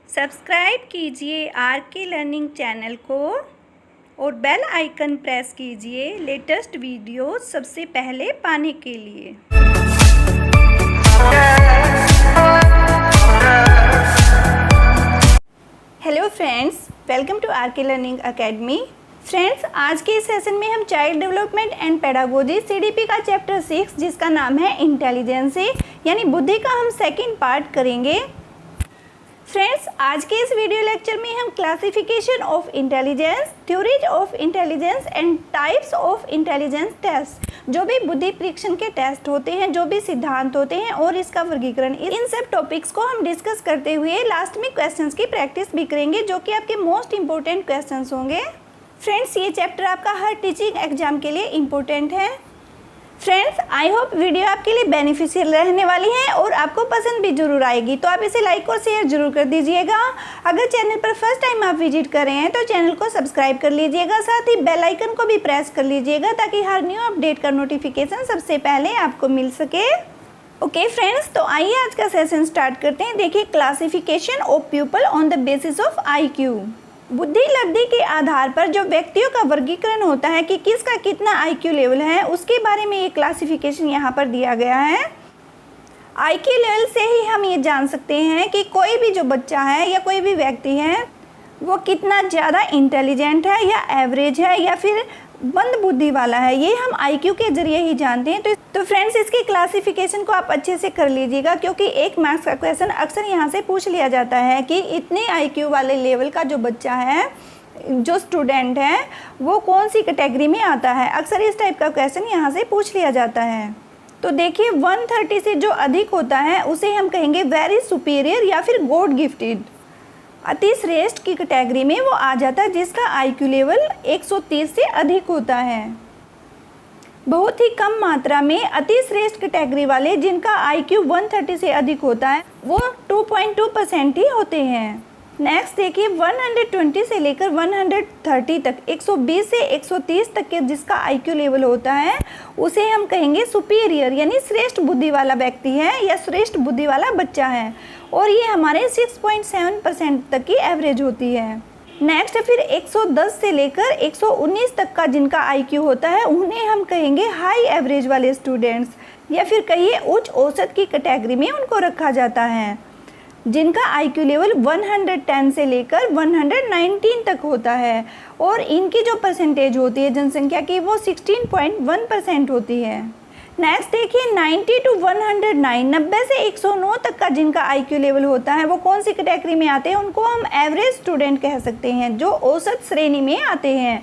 Subscribe कीजिए are K learning channel को और बेल आइकन प्रेस कीजिए लेटेस्ट वीडियो सबसे पहले पाने के लिए। Hello friends, welcome to R K learning academy. Friends, आज के इस सेशन में हम child development and pedagogy CDP का चैप्टर 6 जिसका नाम है इंटेलिजेंस यानी बुद्धि का हम सेकंड पार्ट करेंगे। फ्रेंड्स, आज के इस वीडियो लेक्चर में हम classification of intelligence, theories of intelligence and types of intelligence test, जो भी बुद्धि परीक्षण के टेस्ट होते हैं, जो भी सिद्धांत होते हैं और इसका वर्गीकरण, इन सब टॉपिक्स को हम डिस्कस करते हुए लास्ट में क्वेश्चंस की प्रैक्टिस भी करेंगे, जो कि आपके मोस्ट इंपॉर्टेंट क्वेश्चंस होंगे। फ्रेंड्स, ये चैप्टर आपका हर टीचिंग एग्जाम के लिए इम्पोर्टेंट है। फ्रेंड्स, आई होप वीडियो आपके लिए बेनिफिशियल रहने वाली है और आपको पसंद भी जरूर आएगी, तो आप इसे लाइक और शेयर जरूर कर दीजिएगा। अगर चैनल पर फर्स्ट टाइम आप विजिट कर रहे हैं तो चैनल को सब्सक्राइब कर लीजिएगा, साथ ही बेल आइकन को भी प्रेस कर लीजिएगा ताकि हर न्यू अपडेट का नोटिफिकेशन सबसे पहले आपको मिल सके। ओके फ्रेंड्स, तो आइए आज का सेशन स्टार्ट करते हैं। देखिए, classification of people on the basis of IQ। बुद्धि लब्धि के आधार पर जो व्यक्तियों का वर्गीकरण होता है कि किसका कितना IQ लेवल है, उसके बारे में ये क्लासिफिकेशन यहाँ पर दिया गया है। IQ लेवल से ही हम ये जान सकते हैं कि कोई भी जो बच्चा है या कोई भी व्यक्ति है वो कितना ज़्यादा इंटेलिजेंट है या एवरेज है या फिर मंद बुद्धि वाला है, ये हम IQ के जरिए ही जानते हैं। तो फ्रेंड्स, इसकी क्लासिफिकेशन को आप अच्छे से कर लीजिएगा, क्योंकि 1 मार्क्स का क्वेश्चन अक्सर यहाँ से पूछ लिया जाता है कि इतने IQ वाले लेवल का जो बच्चा है, जो स्टूडेंट है, वो कौन सी कैटेगरी में आता है। अक्सर इस टाइप का क्वेश्चन यहाँ से पूछ लिया जाता है। तो देखिए, 130 से जो अधिक होता है उसे हम कहेंगे वेरी सुपीरियर या फिर गॉड गिफ्टेड। अति श्रेष्ठ की कैटेगरी में वो आ जाता है जिसका IQ लेवल 130 से अधिक होता है। बहुत ही कम मात्रा में अति श्रेष्ठ कैटेगरी वाले जिनका IQ 130 से अधिक होता है वो 2.2% ही होते हैं। नेक्स्ट देखिए, 120 से लेकर 130 तक, 120 से 130 तक के जिसका IQ लेवल होता है उसे हम कहेंगे सुपीरियर यानी श्रेष्ठ बुद्धि वाला व्यक्ति है या श्रेष्ठ बुद्धि वाला बच्चा है, और ये हमारे 6.7% तक की एवरेज होती है। नेक्स्ट फिर 110 से लेकर 119 तक का जिनका IQ होता है उन्हें हम कहेंगे हाई एवरेज वाले स्टूडेंट्स, या फिर कहिए उच्च औसत की कैटेगरी में उनको रखा जाता है, जिनका IQ लेवल 110 से लेकर 119 तक होता है, और इनकी जो परसेंटेज होती है जनसंख्या की वो 16.1% होती है। नेक्स्ट देखिए, 90 to 109, 90 से 109 तक का जिनका IQ लेवल होता है वो कौन सी कैटेगरी में आते हैं, उनको हम एवरेज स्टूडेंट कह सकते हैं, जो औसत श्रेणी में आते हैं,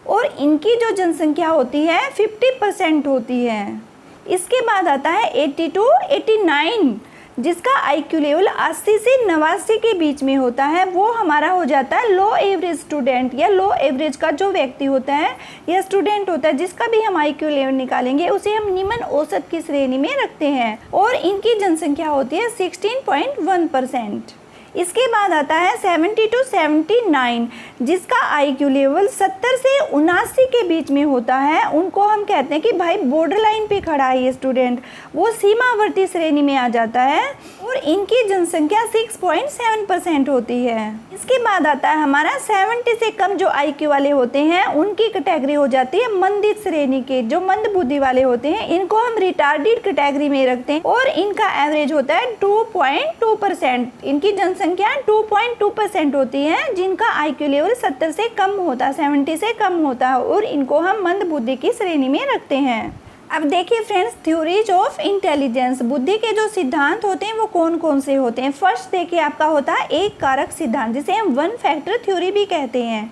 और इनकी जो जनसंख्या होती है 50% होती है। इसके बाद आता है 80 to 89, जिसका IQ लेवल 80 से 89 के बीच में होता है, वो हमारा हो जाता है लो एवरेज स्टूडेंट, या लो एवरेज का जो व्यक्ति होता है या स्टूडेंट होता है जिसका भी हम IQ लेवल निकालेंगे उसे हम निम्न औसत की श्रेणी में रखते हैं, और इनकी जनसंख्या होती है 16.1%। इसके बाद आता है 70 to 79, जिसका IQ लेवल 70 से 79 के बीच में होता है, उनको हम कहते हैं कि भाई बॉर्डर लाइन पे खड़ा है ये स्टूडेंट, वो सीमावर्ती श्रेणी में आ जाता है, और इनकी जनसंख्या 6.7% होती है। इसके बाद आता है हमारा 70 से कम जो IQ वाले होते हैं उनकी कैटेगरी हो जाती है मंदित श्रेणी के, जो मंद बुद्धि वाले होते हैं इनको हम रिटार्डेड कैटेगरी में रखते हैं, और इनका एवरेज होता है 2.2%। इनकी जनसंख्या 2.2% होती है जिनका IQ लेवल 70 से कम होता है, 70 से कम होता है, और इनको हम मंद बुद्धि की श्रेणी में रखते हैं। अब देखिए फ्रेंड्स, थ्योरीज ऑफ इंटेलिजेंस, बुद्धि के जो सिद्धांत होते हैं वो कौन कौन से होते हैं। फर्स्ट देखिए आपका होता है एक कारक सिद्धांत, जिसे हम 1 फैक्टर थ्योरी भी कहते हैं।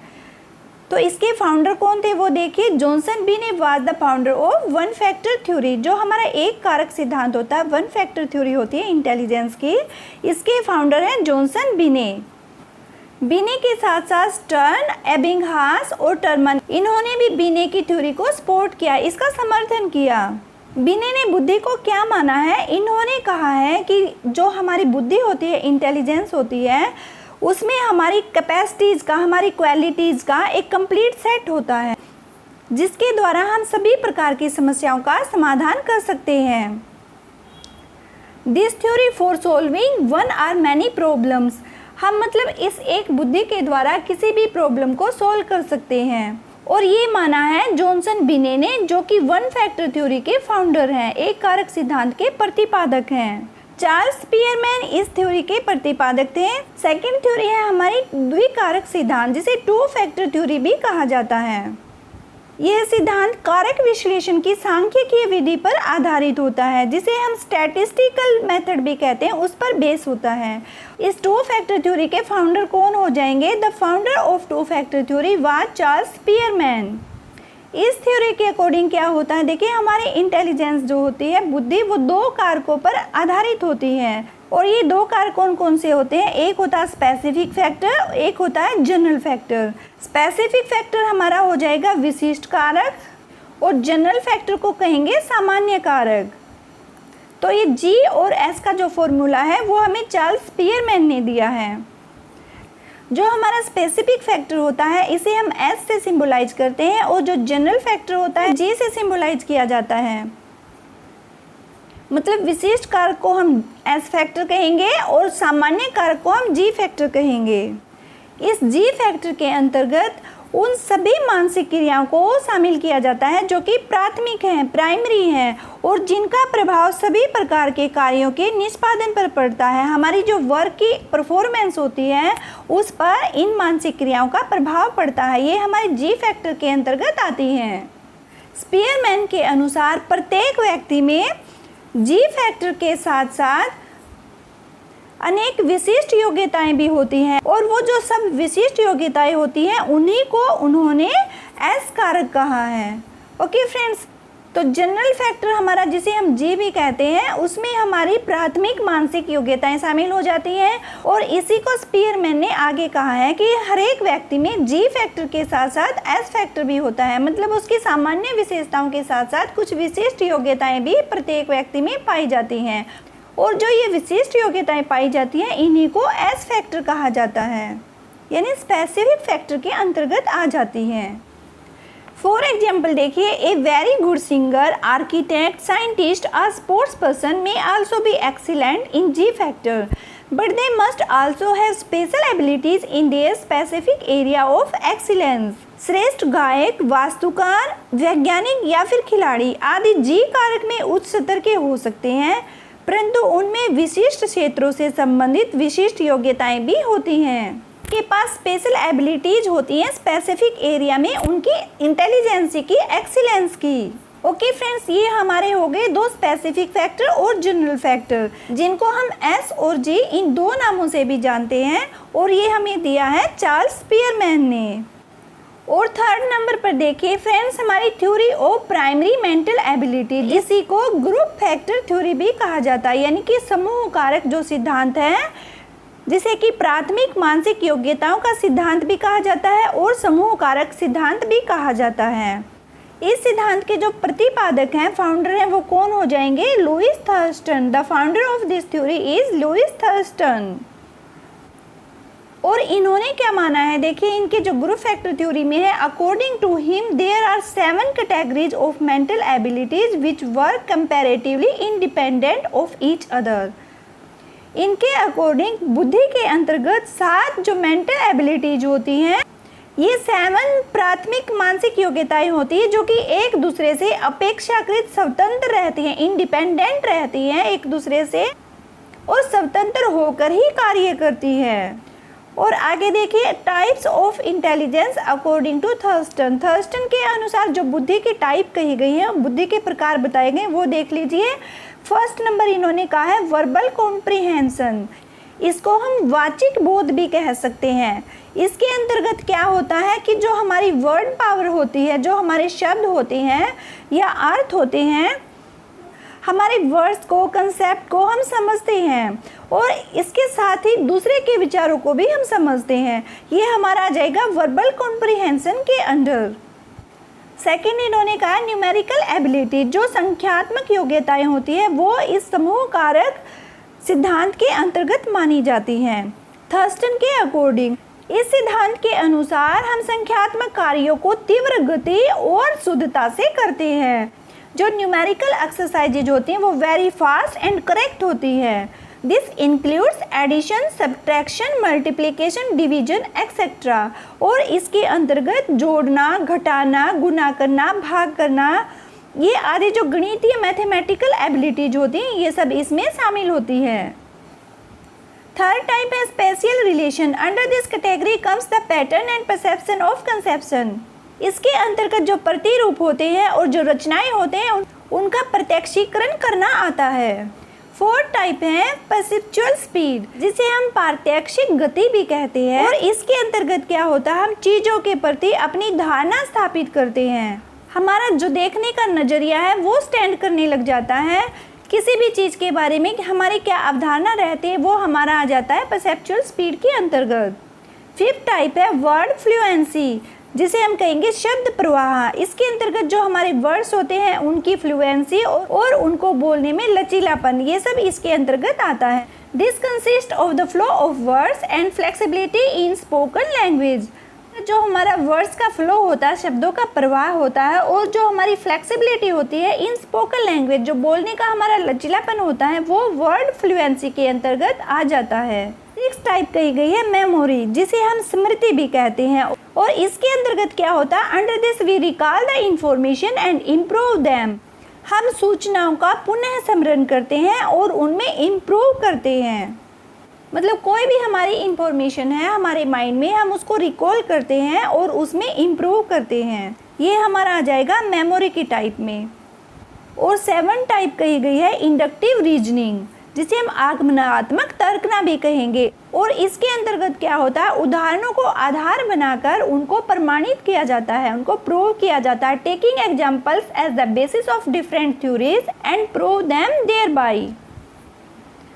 तो इसके फाउंडर कौन थे वो देखिए, जॉनसन बिने was the founder of 1 factor theory. जो हमारा एक कारक सिद्धांत होता है, 1 फैक्टर थ्योरी होती है इंटेलिजेंस की, इसके फाउंडर हैं जॉनसन बिने। बिने के साथ साथ स्टर्न, एबिंगहास और टर्मन, इन्होंने भी बिने की थ्योरी को सपोर्ट किया, इसका समर्थन किया। बिने ने बुद्धि को क्या माना है, इन्होंने कहा है कि जो हमारी बुद्धि होती है, इंटेलिजेंस होती है, उसमें हमारी कैपेसिटीज़ का, हमारी क्वालिटीज़ का एक कंप्लीट सेट होता है, जिसके द्वारा हम सभी प्रकार की समस्याओं का समाधान कर सकते हैं। This theory for solving one or many problems, हम मतलब इस एक बुद्धि के द्वारा किसी भी प्रॉब्लम को सॉल्व कर सकते हैं। और ये माना है जॉनसन बिने ने, जो कि वन फैक्टर थ्योरी के फाउंडर हैं, एक कारक सिद्धांत के प्रतिपादक हैं। चार्ल्स स्पीयरमैन इस थ्योरी के प्रतिपादक थे। सेकंड थ्योरी है हमारी द्विकारक सिद्धांत, जिसे टू फैक्टर थ्योरी भी कहा जाता है। यह सिद्धांत कारक विश्लेषण की सांख्यिकीय विधि पर आधारित होता है, जिसे हम स्टैटिस्टिकल मेथड भी कहते हैं, उस पर बेस होता है। इस टू फैक्टर थ्योरी के फाउंडर कौन हो जाएंगे? The founder of two factor theory was Charles Spearman. इस थ्योरी के अकॉर्डिंग क्या होता है, देखिए हमारी इंटेलिजेंस जो होती है, बुद्धि, वो दो कारकों पर आधारित होती है। और ये दो कारक कौन कौन से होते हैं? एक होता है स्पेसिफिक फैक्टर, एक होता है जनरल फैक्टर। स्पेसिफिक फैक्टर हमारा हो जाएगा विशिष्ट कारक, और जनरल फैक्टर को कहेंगे सामान्य कारक। तो ये जी और एस का जो फॉर्मूला है वो हमें चार्ल्स स्पीयरमैन ने दिया है। जो हमारा स्पेसिफिक फैक्टर होता है इसे हम एस से सिंबलाइज करते हैं, और जो जनरल फैक्टर होता है जी से सिंबलाइज किया जाता है। मतलब विशिष्ट कारक को हम एस फैक्टर कहेंगे और सामान्य कारक को हम जी फैक्टर कहेंगे। इस जी फैक्टर के अंतर्गत उन सभी मानसिक क्रियाओं को शामिल किया जाता है जो कि प्राथमिक हैं, प्राइमरी हैं, और जिनका प्रभाव सभी प्रकार के कार्यों के निष्पादन पर पड़ता है। हमारी जो वर्क की परफॉर्मेंस होती है उस पर इन मानसिक क्रियाओं का प्रभाव पड़ता है। ये हमारे जी फैक्टर के अंतर्गत आती हैं। स्पीयरमैन के अनुसार प्रत्येक व्यक्ति में जी फैक्टर के साथ साथ अनेक विशिष्ट योग्यताएं भी होती हैं, और वो जो सब विशिष्ट योग्यताएं होती हैं उन्हीं को उन्होंने एस कारक कहा है। ओके फ्रेंड्स, तो जनरल फैक्टर हमारा, जिसे हम जी भी कहते हैं, उसमें हमारी प्राथमिक मानसिक योग्यताएं शामिल हो जाती हैं। और इसी को स्पीयरमैन ने आगे कहा है कि हर एक व्यक्ति में जी फैक्टर के साथ साथ एस फैक्टर भी होता है। मतलब उसकी सामान्य विशेषताओं के साथ साथ कुछ विशिष्ट योग्यताएं भी प्रत्येक व्यक्ति में पाई जाती हैं, और जो ये विशिष्ट योग्यताएं पाई जाती हैं इन्हीं को एस फैक्टर कहा जाता है, यानी स्पेसिफिक फैक्टर के अंतर्गत आ जाती हैं। फॉर एग्जाम्पल देखिए, a very good singer, architect, scientist, a sports person may also be excellent in ji factor, but they must also have special abilities in their specific area of excellence. श्रेष्ठ गायक, वास्तुकार, वैज्ञानिक या फिर खिलाड़ी आदि जी कारक में उच्च स्तर के हो सकते हैं, परंतु उनमें विशिष्ट क्षेत्रों से संबंधित विशिष्ट योग्यताएं भी होती हैं। के पास स्पेशल एबिलिटीज होती हैं स्पेसिफिक एरिया में उनकी इंटेलिजेंसी की, एक्सीलेंस की। ओके फ्रेंड्स, ये हमारे हो गए दो स्पेसिफिक फैक्टर और जनरल फैक्टर, जिनको हम एस और जी इन दो नामों से भी जानते हैं, और ये हमें दिया है चार्ल्स स्पीयरमैन ने। और थर्ड नंबर पर देखिए फ्रेंड्स, हमारी theory of primary mental ability, इसी को ग्रुप फैक्टर थ्योरी भी कहा जाता है, यानी कि समूह कारक जो सिद्धांत है, जिसे कि प्राथमिक मानसिक योग्यताओं का सिद्धांत भी कहा जाता है और समूह कारक सिद्धांत भी कहा जाता है। इस सिद्धांत के जो प्रतिपादक हैं, फाउंडर हैं, वो कौन हो जाएंगे? Louis Thurstone. The founder of this theory is Louis Thurstone. और इन्होंने क्या माना है, देखिए इनके जो ग्रुप फैक्टर थ्योरी में है, according to him there are 7 categories of mental abilities which work comparatively independent of each other. इनके अकॉर्डिंग बुद्धि के अंतर्गत 7 जो मेंटल एबिलिटीज होती हैं, ये 7 प्राथमिक मानसिक योग्यताएं होती है जो कि एक दूसरे से अपेक्षाकृत स्वतंत्र रहती हैं, इंडिपेंडेंट रहती हैं एक दूसरे से, और स्वतंत्र होकर ही कार्य करती है। और आगे देखिए, types of intelligence according to Thurstone. Thurstone के अनुसार जो बुद्धि की टाइप कही गई है, बुद्धि के प्रकार बताए गए, वो देख लीजिए। फर्स्ट नंबर इन्होंने कहा है वर्बल कॉम्प्रिहेंशन। इसको हम वाचिक बोध भी कह सकते हैं। इसके अंतर्गत क्या होता है कि जो हमारी वर्ड पावर होती है, जो हमारे शब्द होते हैं या अर्थ होते हैं, हमारे वर्ड्स को, कंसेप्ट को हम समझते हैं, और इसके साथ ही दूसरे के विचारों को भी हम समझते हैं। ये हमारा आ जाएगा वर्बल कॉम्प्रिहेंशन के अंडर। सेकेंड इन्होंने कहा न्यूमेरिकल एबिलिटी, जो संख्यात्मक योग्यताएं होती है वो इस समूह कारक सिद्धांत के अंतर्गत मानी जाती हैं। थर्स्टन के अकॉर्डिंग इस सिद्धांत के अनुसार हम संख्यात्मक कार्यों को तीव्र गति और शुद्धता से करते हैं। जो न्यूमेरिकल एक्सरसाइजेज होती हैं वो वेरी फास्ट एंड करेक्ट होती है। This includes addition, subtraction, multiplication, division etcetera. और इसके अंतर्गत जोड़ना, घटाना, गुना करना, भाग करना, ये आदि जो गणितीय मैथमेटिकल एबिलिटीज होती हैं ये सब इसमें शामिल होती है। थर्ड टाइप है spatial relation. Under this category comes the pattern and perception of conception. इसके अंतर्गत जो प्रतिरूप होते हैं और जो रचनाएं होते हैं उनका प्रत्यक्षीकरण करना आता है। फोर्थ टाइप है परसेप्चुअल स्पीड, जिसे हम पारत्यक्षिक गति भी कहते हैं। और इसके अंतर्गत क्या होता है, हम चीज़ों के प्रति अपनी धारणा स्थापित करते हैं। हमारा जो देखने का नज़रिया है वो स्टैंड करने लग जाता है। किसी भी चीज़ के बारे में हमारी क्या अवधारणा रहती है वो हमारा आ जाता है परसेप्चुअल स्पीड के अंतर्गत। फिफ्थ टाइप है वर्ड फ्लुएंसी, जिसे हम कहेंगे शब्द प्रवाह। इसके अंतर्गत जो हमारे वर्ड्स होते हैं उनकी फ्लुएंसी और उनको बोलने में लचीलापन, ये सब इसके अंतर्गत आता है। This consist of the flow of words and flexibility in spoken language. जो हमारा वर्ड्स का फ्लो होता है, शब्दों का प्रवाह होता है, और जो हमारी फ्लेक्सिबिलिटी होती है इन स्पोकन लैंग्वेज, जो बोलने का हमारा लचीलापन होता है, वो वर्ड फ्लुएंसी के अंतर्गत आ जाता है। सिक्स टाइप कही गई है मेमोरी, जिसे हम स्मृति भी कहते हैं। और इसके अंतर्गत क्या होता है, under this we recall the information and improve them. हम सूचनाओं का पुनः स्मरण करते हैं और उनमें इम्प्रूव करते हैं। मतलब कोई भी हमारी इंफॉर्मेशन है हमारे माइंड में, हम उसको रिकॉल करते हैं और उसमें इम्प्रूव करते हैं। ये हमारा आ जाएगा मेमोरी की टाइप में। और 7 टाइप कही गई है इंडक्टिव रीजनिंग, जिसे हम आगमनात्मक तर्कना भी कहेंगे। और इसके अंतर्गत क्या होता है, उदाहरणों को आधार बनाकर उनको प्रमाणित किया जाता है, उनको प्रूव किया जाता है। Taking examples as the basis of different theories and prove them thereby.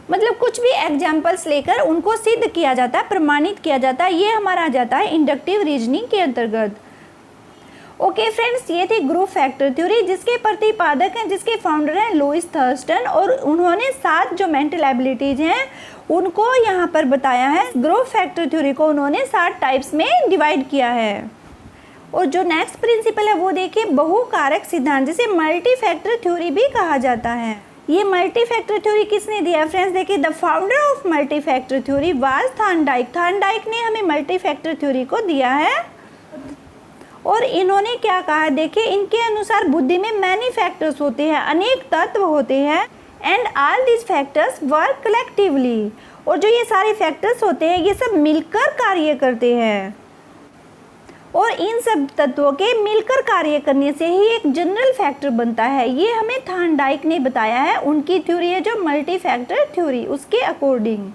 मतलब कुछ भी एग्जाम्पल्स लेकर उनको सिद्ध किया जाता है, प्रमाणित किया जाता है। ये हमारा आ जाता है इंडक्टिव रीजनिंग के अंतर्गत। ओके फ्रेंड्स, ये थी ग्रुप फैक्टर थ्योरी, जिसके प्रतिपादक हैं, जिसके फाउंडर हैं लुईस थर्स्टन। और उन्होंने 7 जो मेंटल एबिलिटीज हैं उनको यहाँ पर बताया है। ग्रुप फैक्टर थ्योरी को उन्होंने 7 टाइप्स में डिवाइड किया है। और जो नेक्स्ट प्रिंसिपल है वो देखिए बहुकारक सिद्धांत, जिसे मल्टी फैक्टर थ्योरी भी कहा जाता है। ये मल्टी फैक्टर थ्योरी किसने दिया फ्रेंड्स, देखिए the founder of multi factor theory was Thorndike. Thorndike ने हमें मल्टी फैक्टर थ्योरी को दिया है। और इन्होंने क्या कहा, देखिए इनके अनुसार बुद्धि में मैनी फैक्टर्स होते हैं, अनेक तत्व होते हैं, and all this factors work collectively. और जो ये सारे फैक्टर्स होते हैं ये सब मिलकर कार्य करते हैं। और इन सब तत्वों के मिलकर कार्य करने से ही एक जनरल फैक्टर बनता है। ये हमें थॉर्नडाइक ने बताया है, उनकी थ्योरी है जो मल्टी फैक्टर थ्योरी, उसके अकॉर्डिंग।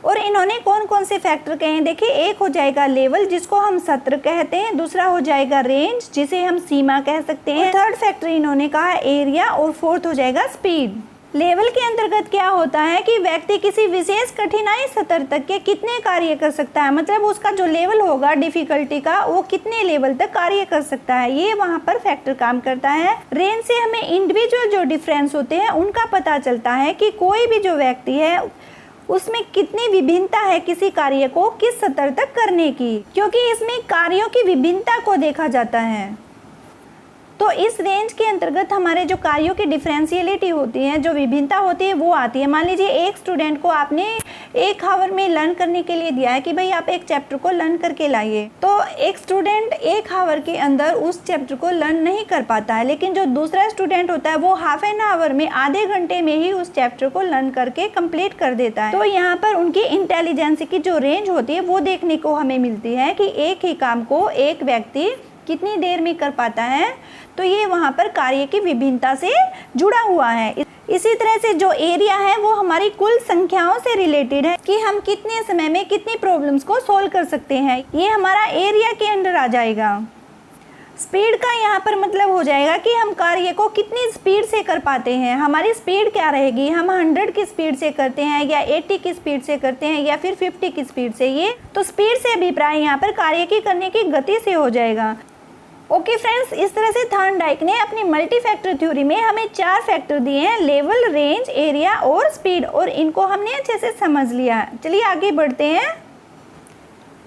और इन्होंने कौन कौन से फैक्टर कहे हैं, देखिए एक हो जाएगा लेवल, जिसको हम सत्र कहते हैं। दूसरा हो जाएगा रेंज, जिसे हम सीमा कह सकते हैं। थर्ड फैक्टर इन्होंने कहा एरिया। और फोर्थ हो जाएगा स्पीड। लेवल के अंतर्गत क्या होता है कि व्यक्ति किसी विशेष कठिनाई स्तर तक के कितने कार्य कर सकता है, मतलब उसका जो लेवल होगा डिफिकल्टी का, वो कितने लेवल तक कार्य कर सकता है, ये वहाँ पर फैक्टर काम करता है। रेंज से हमें इंडिविजुअल जो डिफरेंस होते हैं उनका पता चलता है कि कोई भी जो व्यक्ति है उसमें कितनी विभिन्नता है किसी कार्य को किस स्तर तक करने की, क्योंकि इसमें कार्यों की विभिन्नता को देखा जाता है। तो इस रेंज के अंतर्गत हमारे जो कार्यों की डिफरेंशियलिटी होती है, जो विभिन्नता होती है, वो आती है। मान लीजिए एक स्टूडेंट को आपने 1 आवर में लर्न करने के लिए दिया है कि भाई आप एक चैप्टर को लर्न करके लाइए, तो एक स्टूडेंट 1 आवर के अंदर उस चैप्टर को लर्न नहीं कर पाता है, लेकिन जो दूसरा स्टूडेंट होता है वो हाफ एन आवर में, आधे घंटे में ही उस चैप्टर को लर्न करके कंप्लीट कर देता है। तो यहाँ पर उनकी इंटेलिजेंस की जो रेंज होती है वो देखने को हमें मिलती है कि एक ही काम को एक व्यक्ति कितनी देर में कर पाता है। तो ये वहाँ पर कार्य की विभिन्नता से जुड़ा हुआ है। इसी तरह से जो एरिया है वो हमारी कुल संख्याओं से रिलेटेड है कि हम कितने समय में कितनी प्रॉब्लम्स को सॉल्व कर सकते हैं, ये हमारा एरिया के अंडर आ जाएगा। स्पीड का यहाँ पर मतलब हो जाएगा कि हम कार्य को कितनी स्पीड से कर पाते हैं, हमारी स्पीड क्या रहेगी, हम 100 की स्पीड से करते हैं या 80 की स्पीड से करते हैं या फिर 50 की स्पीड से। ये तो स्पीड से अभिप्राय यहाँ पर कार्य की करने की गति से हो जाएगा। ओके फ्रेंड्स, इस तरह से थॉर्नडाइक ने अपनी मल्टी फैक्टर थ्योरी में हमें 4 फैक्टर दिए हैं, लेवल, रेंज, एरिया और स्पीड, और इनको हमने अच्छे से समझ लिया। चलिए आगे बढ़ते हैं।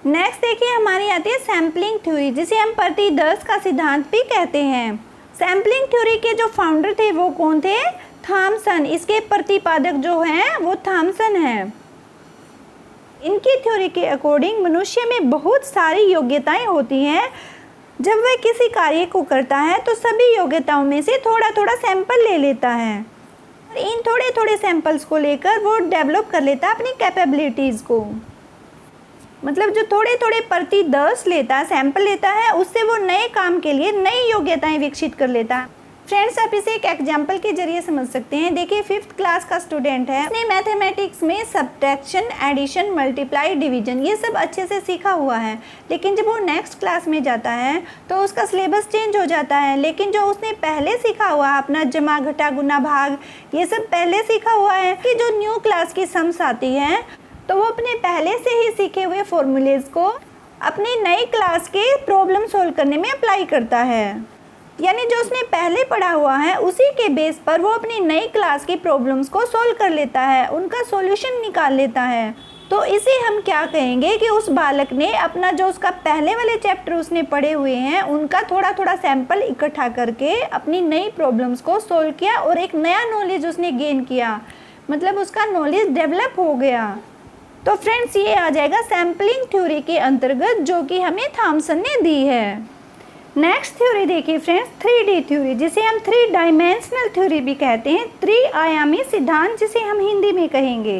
नेक्स्ट देखिए हमारी आती है सैम्पलिंग थ्योरी, जिसे हम प्रति 10 का सिद्धांत भी कहते हैं। सैम्पलिंग थ्योरी के जो फाउंडर थे वो कौन थे, थॉमसन, इसके प्रतिपादक जो हैं वो थॉमसन हैं। इनकी थ्योरी के अकॉर्डिंग मनुष्य में बहुत सारी योग्यताएं होती हैं। जब वह किसी कार्य को करता है तो सभी योग्यताओं में से थोड़ा थोड़ा सैंपल ले लेता है। इन थोड़े थोड़े सैंपल्स को लेकर वो डेवलप कर लेता है अपनी कैपेबिलिटीज़ को। मतलब जो थोड़े थोड़े प्रति 10 लेता है, सैंपल लेता है, उससे वो नए काम के लिए नई योग्यताएं विकसित कर लेता है। फ्रेंड्स, आप इसे एक एग्जाम्पल के जरिए समझ सकते हैं। देखिए, 5th क्लास का स्टूडेंट है, उसने मैथमेटिक्स में सब्ट्रैक्शन, एडिशन, मल्टीप्लाई, डिवीजन ये सब अच्छे से सीखा हुआ है। लेकिन जब वो नेक्स्ट क्लास में जाता है तो उसका सिलेबस चेंज हो जाता है। लेकिन जो उसने पहले सीखा हुआ है, अपना जमा, घटा, गुना, भाग, ये सब पहले सीखा हुआ है कि जो न्यू क्लास की सम्स आती हैं तो वो अपने पहले से ही सीखे हुए फॉर्मूलेज को अपनी नई क्लास के प्रॉब्लम सोल्व करने में अप्लाई करता है। यानी जो उसने पहले पढ़ा हुआ है उसी के बेस पर वो अपनी नई क्लास की प्रॉब्लम्स को सोल्व कर लेता है, उनका सॉल्यूशन निकाल लेता है। तो इसे हम क्या कहेंगे कि उस बालक ने अपना जो उसका पहले वाले चैप्टर उसने पढ़े हुए हैं उनका थोड़ा थोड़ा सैंपल इकट्ठा करके अपनी नई प्रॉब्लम्स को सोल्व किया और एक नया नॉलेज उसने गेन किया, मतलब उसका नॉलेज डेवलप हो गया। तो फ्रेंड्स, ये आ जाएगा सैम्पलिंग थ्योरी के अंतर्गत, जो कि हमें थॉमसन ने दी है। नेक्स्ट थ्योरी देखिए फ्रेंड्स, 3D थ्योरी, जिसे हम 3 डायमेंशनल थ्योरी भी कहते हैं, त्रिआयामी सिद्धांत जिसे हम हिंदी में कहेंगे।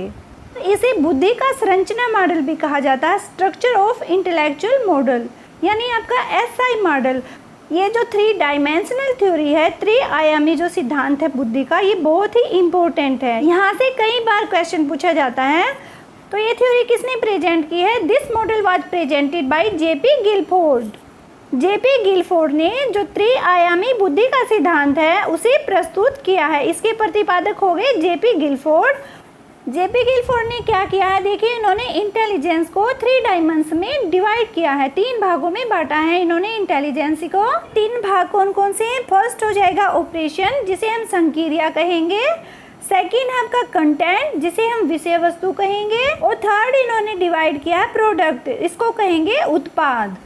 इसे बुद्धि का संरचना मॉडल भी कहा जाता है, स्ट्रक्चर ऑफ इंटेलेक्चुअल मॉडल, यानी आपका SI मॉडल। ये जो 3 डायमेंशनल थ्योरी है, त्रिआयामी जो सिद्धांत है बुद्धि का, ये बहुत ही इम्पोर्टेंट है। यहाँ से कई बार क्वेश्चन पूछा जाता है। तो ये थ्योरी किसने प्रेजेंट की है? This model was presented by JP Guilford. JP Guilford ने जो त्रिआयामी बुद्धि का सिद्धांत है उसे प्रस्तुत किया है। इसके प्रतिपादक हो गए JP गिलफोर्ड। JP गिलफोर्ड ने क्या किया है? देखिए, इन्होंने इंटेलिजेंस को 3 डायमेंशन में डिवाइड किया है, 3 भागों में बांटा है इन्होंने इंटेलिजेंस को। 3 भाग कौन कौन से हैं? फर्स्ट हो जाएगा ऑपरेशन, जिसे हम संक्रिया कहेंगे। सेकेंड है आपका कंटेंट, जिसे हम विषय वस्तु कहेंगे। और थर्ड इन्होंने डिवाइड किया है प्रोडक्ट, इसको कहेंगे उत्पाद।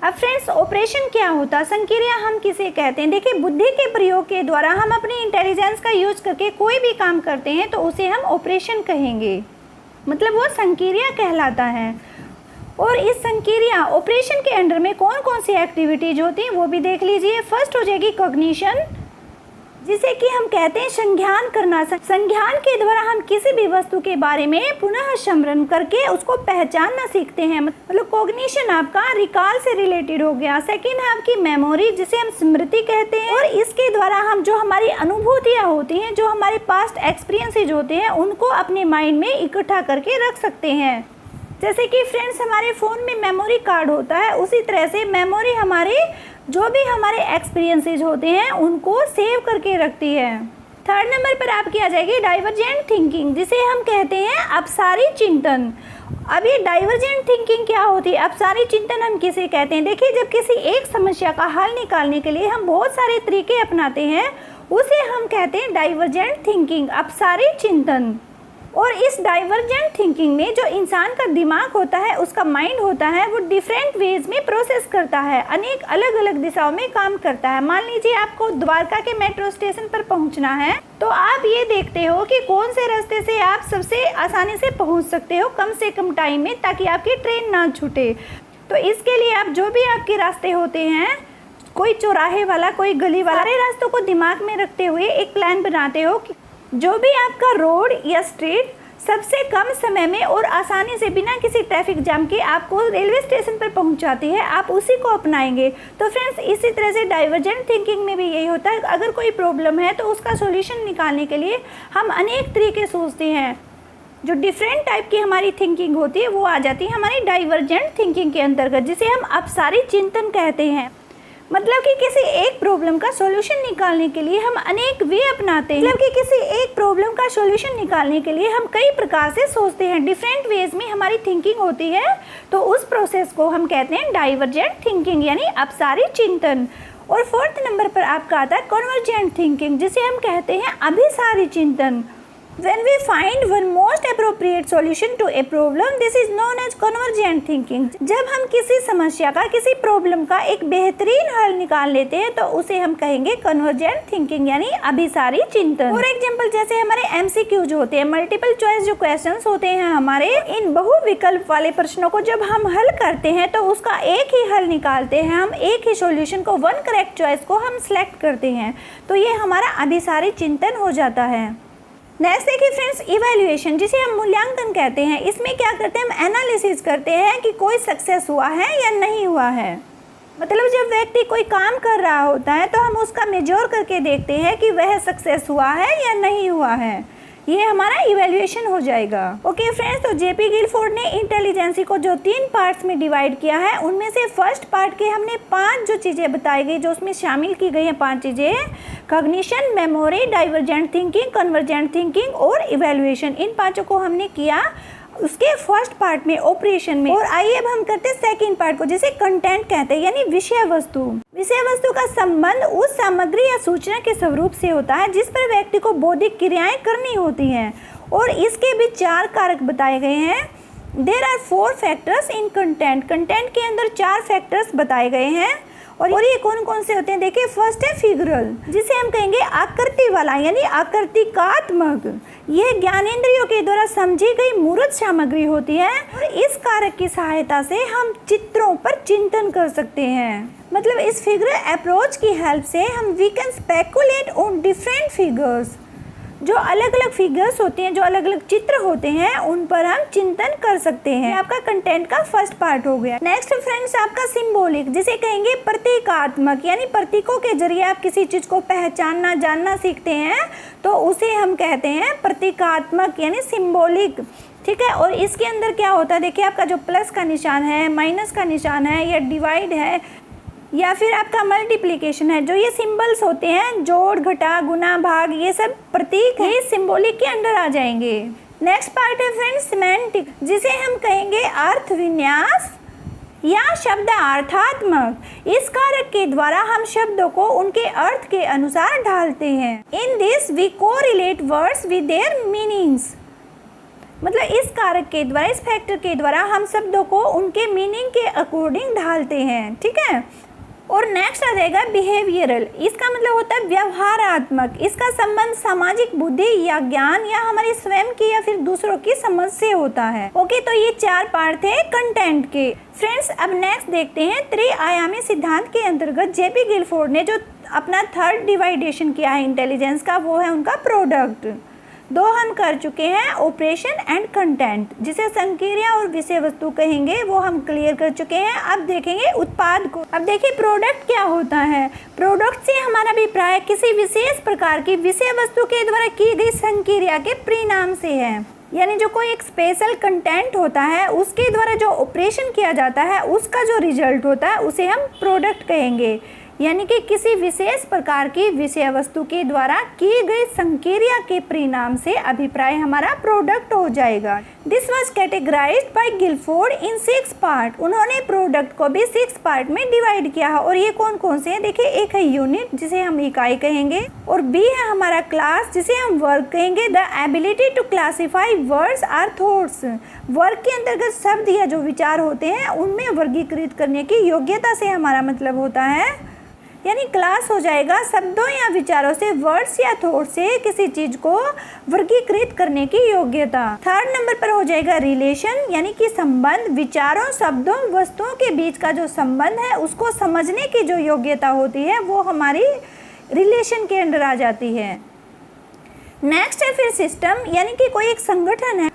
अब फ्रेंड्स, ऑपरेशन क्या होता है? संक्रिया हम किसे कहते हैं? देखिए, बुद्धि के प्रयोग के द्वारा हम अपनी इंटेलिजेंस का यूज करके कोई भी काम करते हैं तो उसे हम ऑपरेशन कहेंगे, मतलब वो संक्रिया कहलाता है। और इस संक्रिया ऑपरेशन के अंडर में कौन कौन सी एक्टिविटीज होती हैं वो भी देख लीजिए। फर्स्ट हो जाएगी कॉग्निशन, जिसे कि हम कहते हैं संज्ञान करना। संज्ञान के द्वारा हम किसी भी वस्तु के बारे में पुनः स्मरण करके उसको पहचानना सीखते हैं, मतलब कॉग्निशन आपका रिकॉल से रिलेटेड हो गया। सेकंड है आपकी मेमोरी, जिसे हम स्मृति कहते हैं। और इसके द्वारा हम जो हमारी अनुभूतियाँ होती हैं, जो हमारे पास्ट एक्सपीरियंसेज होते हैं, उनको अपने माइंड में इकट्ठा करके रख सकते हैं। जैसे कि फ्रेंड्स, हमारे फ़ोन में मेमोरी कार्ड होता है, उसी तरह से मेमोरी हमारे जो भी हमारे एक्सपीरियंसेस होते हैं उनको सेव करके रखती है। थर्ड नंबर पर आपकी आ जाएगी डाइवर्जेंट थिंकिंग, जिसे हम कहते हैं अपसारी चिंतन। अब ये डाइवर्जेंट थिंकिंग क्या होती है? अपसारी चिंतन हम किसे कहते हैं? देखिए, जब किसी एक समस्या का हल निकालने के लिए हम बहुत सारे तरीके अपनाते हैं, उसे हम कहते हैं डाइवर्जेंट थिंकिंग, अपसारी चिंतन। और इस डाइवर्जेंट थिंकिंग में जो इंसान का दिमाग होता है, उसका माइंड होता है, वो डिफरेंट वेज में प्रोसेस करता है, अनेक अलग अलग दिशाओं में काम करता है। मान लीजिए आपको द्वारका के मेट्रो स्टेशन पर पहुंचना है, तो आप ये देखते हो कि कौन से रास्ते से आप सबसे आसानी से पहुंच सकते हो कम से कम टाइम में, ताकि आपकी ट्रेन ना छूटे। तो इसके लिए आप जो भी आपके रास्ते होते हैं, कोई चौराहे वाला, कोई गली वाला, सारे रास्तों को दिमाग में रखते हुए एक प्लान बनाते हो कि जो भी आपका रोड या स्ट्रीट सबसे कम समय में और आसानी से बिना किसी ट्रैफिक जाम के आपको रेलवे स्टेशन पर पहुंचाती है, आप उसी को अपनाएंगे। तो फ्रेंड्स, इसी तरह से डाइवर्जेंट थिंकिंग में भी यही होता है। अगर कोई प्रॉब्लम है तो उसका सॉल्यूशन निकालने के लिए हम अनेक तरीके सोचते हैं। जो डिफरेंट टाइप की हमारी थिंकिंग होती है वो आ जाती है हमारी डाइवर्जेंट थिंकिंग के अंतर्गत, जिसे हम अपसारी चिंतन कहते हैं। मतलब कि किसी एक प्रॉब्लम का सॉल्यूशन निकालने के लिए हम अनेक वे अपनाते हैं। मतलब कि किसी एक प्रॉब्लम का सॉल्यूशन निकालने के लिए हम कई प्रकार से सोचते हैं, डिफरेंट वेज में हमारी थिंकिंग होती है। तो उस प्रोसेस को हम कहते हैं डाइवर्जेंट थिंकिंग, यानी अपसारी चिंतन। और फोर्थ नंबर पर आपका आता है कन्वर्जेंट थिंकिंग, जिसे हम कहते हैं अभिसारी चिंतन। When we find one most appropriate solution to a problem, this is known as convergent thinking. जब हम किसी समस्या का, किसी प्रॉब्लम का एक बेहतरीन हल निकाल लेते हैं तो उसे हम कहेंगे convergent thinking यानी अभिसारी चिंतन। फॉर एग्जाम्पल जैसे हमारे MCQ जो होते हैं, मल्टीपल चॉइस जो क्वेश्चंस होते हैं हमारे, इन बहुविकल्प वाले प्रश्नों को जब हम हल करते हैं तो उसका एक ही हल निकालते हैं, हम एक ही सॉल्यूशन को, वन करेक्ट चॉइस को हम सिलेक्ट करते हैं, तो ये हमारा अभिसारी चिंतन हो जाता है। नेक्स्ट देखिए फ्रेंड्स, इवैल्यूएशन जिसे हम मूल्यांकन कहते हैं। इसमें क्या करते हैं, हम एनालिसिस करते हैं कि कोई सक्सेस हुआ है या नहीं हुआ है। मतलब जब व्यक्ति कोई काम कर रहा होता है तो हम उसका मेजर करके देखते हैं कि वह सक्सेस हुआ है या नहीं हुआ है, ये हमारा इवैल्यूएशन हो जाएगा। ओके फ्रेंड्स, तो जेपी गिलफोर्ड ने इंटेलिजेंसी को जो 3 पार्ट्स में डिवाइड किया है, उनमें से फर्स्ट पार्ट के हमने 5 जो चीज़ें बताई गई, जो उसमें शामिल की गई हैं 5 चीज़ें, cognition, memory, divergent thinking, convergent thinking और इवैल्यूएशन, इन 5 को हमने किया उसके फर्स्ट पार्ट में, ऑपरेशन में। और आइए अब हम करते हैं सेकंड पार्ट को, जिसे कंटेंट कहते हैं यानी विषय वस्तु। विषय वस्तु का संबंध उस सामग्री या सूचना के स्वरूप से होता है जिस पर व्यक्ति को बौद्धिक क्रियाएं करनी होती हैं, और इसके भी 4 कारक बताए गए हैं। There are 4 factors in content. Content के अंदर 4 फैक्टर्स बताए गए हैं, और ये कौन कौन से होते हैं देखिए। फर्स्ट है फिगरल, जिसे हम कहेंगे आकृति वाला यानी आकृतिकात्मक। ये ज्ञानेंद्रियों के द्वारा समझी गई मूर्त सामग्री होती है, और इस कारक की सहायता से हम चित्रों पर चिंतन कर सकते हैं। मतलब इस फिगरल अप्रोच की हेल्प से हम we can speculate on different figures, जो अलग अलग फिगर्स होते हैं, जो अलग अलग चित्र होते हैं, उन पर हम चिंतन कर सकते हैं। आपका कंटेंट का फर्स्ट पार्ट हो गया। नेक्स्ट फ्रेंड्स आपका सिंबॉलिक, जिसे कहेंगे प्रतीकात्मक, यानी प्रतीकों के जरिए आप किसी चीज को पहचानना, जानना सीखते हैं, तो उसे हम कहते हैं प्रतीकात्मक यानी सिंबॉलिक। ठीक है, और इसके अंदर क्या होता है देखिए, आपका जो प्लस का निशान है, माइनस का निशान है, या डिवाइड है, या फिर आपका मल्टीप्लिकेशन है, जो ये सिंबल्स होते हैं, जोड़, घटा, गुना, भाग, ये सब प्रतीक है, सिंबॉलिक के अंदर आ जाएंगे। नेक्स्ट पार्ट है फ्रेंड्स सिमेंटिक, जिसे हम कहेंगे अर्थ विन्यास या शब्दार्थात्मक। इस कारक के द्वारा हम शब्दों को उनके अर्थ के अनुसार ढालते हैं। In this we correlate words with their meanings. मतलब इस कारक के द्वारा, इस फैक्टर के द्वारा हम शब्दों को उनके मीनिंग के अकॉर्डिंग ढालते हैं। ठीक है, और नेक्स्ट आ जाएगा बिहेवियरल। इसका मतलब होता है व्यवहारात्मक। इसका संबंध सामाजिक बुद्धि या ज्ञान या हमारी स्वयं की या फिर दूसरों की समझ से होता है। ओके, तो ये 4 पार्ट थे कंटेंट के। फ्रेंड्स अब नेक्स्ट देखते हैं त्रिआयामी सिद्धांत के अंतर्गत जेपी गिलफोर्ड ने जो अपना 3rd डिवाइडेशन किया है इंटेलिजेंस का, वो है उनका प्रोडक्ट। 2 हम कर चुके हैं, ऑपरेशन एंड कंटेंट, जिसे संक्रिया और विषय वस्तु कहेंगे, वो हम क्लियर कर चुके हैं। अब देखेंगे उत्पाद को। अब देखिए प्रोडक्ट क्या होता है। प्रोडक्ट से हमारा अभिप्राय किसी विशेष प्रकार की विषय वस्तु के द्वारा की गई संक्रिया के परिणाम से है, यानी जो कोई एक स्पेशल कंटेंट होता है, उसके द्वारा जो ऑपरेशन किया जाता है, उसका जो रिजल्ट होता है, उसे हम प्रोडक्ट कहेंगे। यानी कि किसी विशेष प्रकार की विषय वस्तु के द्वारा की गई संक्रिया के परिणाम से अभिप्राय हमारा प्रोडक्ट हो जाएगा। This was categorised by Guilford in 6 part. उन्होंने प्रोडक्ट को भी 6 पार्ट में डिवाइड किया है, और ये कौन कौन से हैं देखिए। एक है यूनिट, जिसे हम इकाई कहेंगे, और बी है हमारा क्लास, जिसे हम वर्ग कहेंगे। The ability to classify words or thoughts. वर्ग के अंतर्गत शब्द या जो विचार होते हैं, उनमें वर्गीकृत करने की योग्यता से हमारा मतलब होता है। यानी क्लास हो जाएगा शब्दों या विचारों से, वर्ड्स या थॉट से किसी चीज को वर्गीकृत करने की योग्यता। 3rd नंबर पर हो जाएगा रिलेशन, यानी कि संबंध। विचारों, शब्दों, वस्तुओं के बीच का जो संबंध है, उसको समझने की जो योग्यता होती है, वो हमारी रिलेशन के अंदर आ जाती है। नेक्स्ट है फिर सिस्टम, यानी कि कोई एक संगठन है,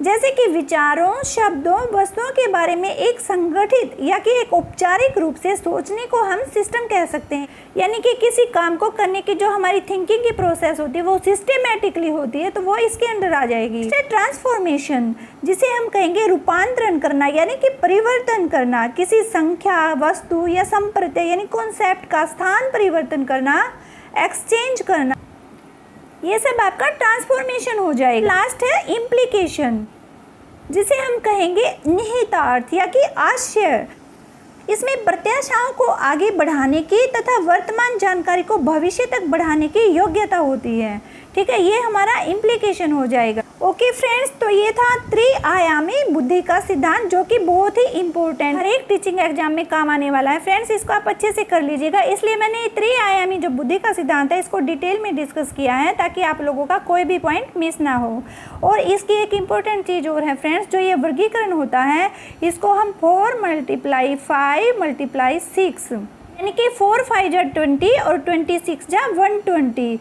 जैसे कि विचारों, शब्दों, वस्तुओं के बारे में एक संगठित या कि एक औपचारिक रूप से सोचने को हम सिस्टम कह सकते हैं। यानी कि किसी काम को करने की जो हमारी थिंकिंग की प्रोसेस होती है, वो सिस्टेमेटिकली होती है, तो वो इसके अंदर आ जाएगी। ट्रांसफॉर्मेशन, जिसे हम कहेंगे रूपांतरण करना, यानी कि परिवर्तन करना। किसी संख्या, वस्तु या संप्रत्यय यानी कॉन्सेप्ट का स्थान परिवर्तन करना, एक्सचेंज करना, ये सब आपका ट्रांसफॉर्मेशन हो जाएगा। लास्ट है इम्प्लीकेशन, जिसे हम कहेंगे निहितार्थ या कि आशय। इसमें प्रत्याशाओं को आगे बढ़ाने की तथा वर्तमान जानकारी को भविष्य तक बढ़ाने की योग्यता होती है। ठीक है, ये हमारा इम्प्लीकेशन हो जाएगा। ओके फ्रेंड्स, तो ये था त्रिआयामी बुद्धि का सिद्धांत, जो कि बहुत ही इंपॉर्टेंट हर एक टीचिंग एग्जाम में काम आने वाला है। फ्रेंड्स, इसको आप अच्छे से कर लीजिएगा, इसलिए मैंने त्रिआयामी जो बुद्धि का सिद्धांत है इसको डिटेल में डिस्कस किया है, ताकि आप लोगों का कोई भी पॉइंट मिस ना हो। और इसकी एक इम्पोर्टेंट चीज़ और है फ्रेंड्स, जो ये वर्गीकरण होता है इसको हम 4 × 5 × 6 यानी कि 4 × 5 = 20 और 26 × 120।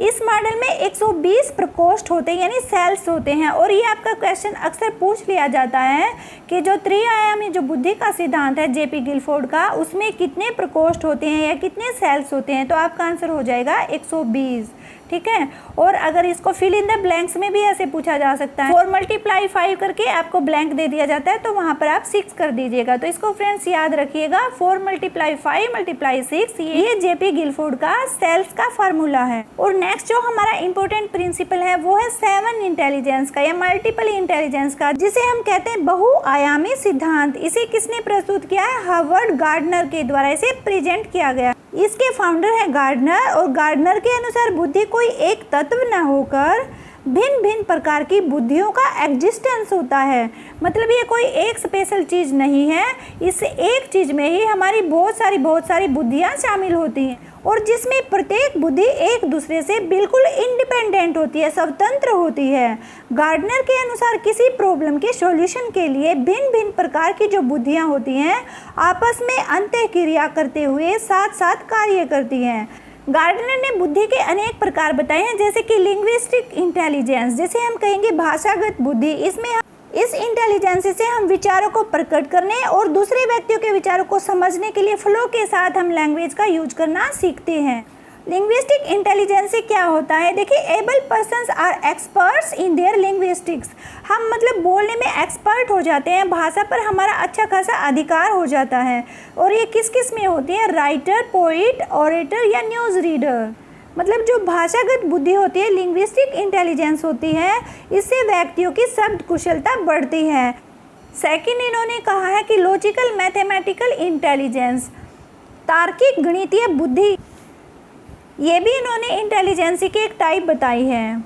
इस मॉडल में 120 प्रकोष्ठ होते हैं यानी सेल्स होते हैं। और ये आपका क्वेश्चन अक्सर पूछ लिया जाता है कि जो त्रिआयामी जो बुद्धि का सिद्धांत है जेपी गिलफोर्ड का, उसमें कितने प्रकोष्ठ होते हैं या कितने सेल्स होते हैं, तो आपका आंसर हो जाएगा 120। ठीक है, और अगर इसको फिल इन द ब्लैंक्स में भी ऐसे पूछा जा सकता है, 4 × 5 करके आपको ब्लैंक दे दिया जाता है, तो वहाँ पर आप 6 कर दीजिएगा। तो इसको फ्रेंड्स याद रखिएगा, 4 × 5 × 6 ये जेपी गिलफोर्ड का सेल्स का फार्मूला है। और नेक्स्ट जो हमारा इंपॉर्टेंट प्रिंसिपल है वो है 7 इंटेलिजेंस का या मल्टीपल इंटेलिजेंस का, जिसे हम कहते हैं बहुआयामी सिद्धांत। इसे किसने प्रस्तुत किया है? हार्वर्ड गार्डनर के द्वारा इसे प्रेजेंट किया गया। इसके फाउंडर है गार्डनर, और गार्डनर के अनुसार बुद्धि कोई एक तत्व न होकर भिन्न भिन्न प्रकार की बुद्धियों का एग्जिस्टेंस होता है। मतलब ये कोई एक स्पेशल चीज़ नहीं है, इस एक चीज़ में ही हमारी बहुत सारी बुद्धियाँ शामिल होती हैं, और जिसमें प्रत्येक बुद्धि एक दूसरे से बिल्कुल इंडिपेंडेंट होती है, स्वतंत्र होती है। गार्डनर के अनुसार किसी प्रॉब्लम के सॉल्यूशन के लिए भिन्न भिन्न प्रकार की जो बुद्धियाँ होती हैं आपस में अंतःक्रिया करते हुए साथ साथ कार्य करती हैं। गार्डनर ने बुद्धि के अनेक प्रकार बताए हैं, जैसे कि लिंग्विस्टिक इंटेलिजेंस, जिसे हम कहेंगे भाषागत बुद्धि। इसमें इस इंटेलिजेंस से हम विचारों को प्रकट करने और दूसरे व्यक्तियों के विचारों को समझने के लिए फ्लो के साथ हम लैंग्वेज का यूज करना सीखते हैं। लिंग्विस्टिक इंटेलिजेंस से क्या होता है? देखिए, able persons are experts in their linguistics. हम मतलब बोलने में एक्सपर्ट हो जाते हैं, भाषा पर हमारा अच्छा खासा अधिकार हो जाता है। और ये किस किस में होती है? राइटर, पोइट, ऑरेटर या न्यूज़ रीडर। मतलब जो भाषागत बुद्धि होती है, लिंग्विस्टिक इंटेलिजेंस होती है, इससे व्यक्तियों की शब्द कुशलता बढ़ती है। सेकंड, इन्होंने कहा है कि लॉजिकल मैथमेटिकल इंटेलिजेंस, तार्किक गणितीय बुद्धि, ये भी इन्होंने इंटेलिजेंस की एक टाइप बताई है।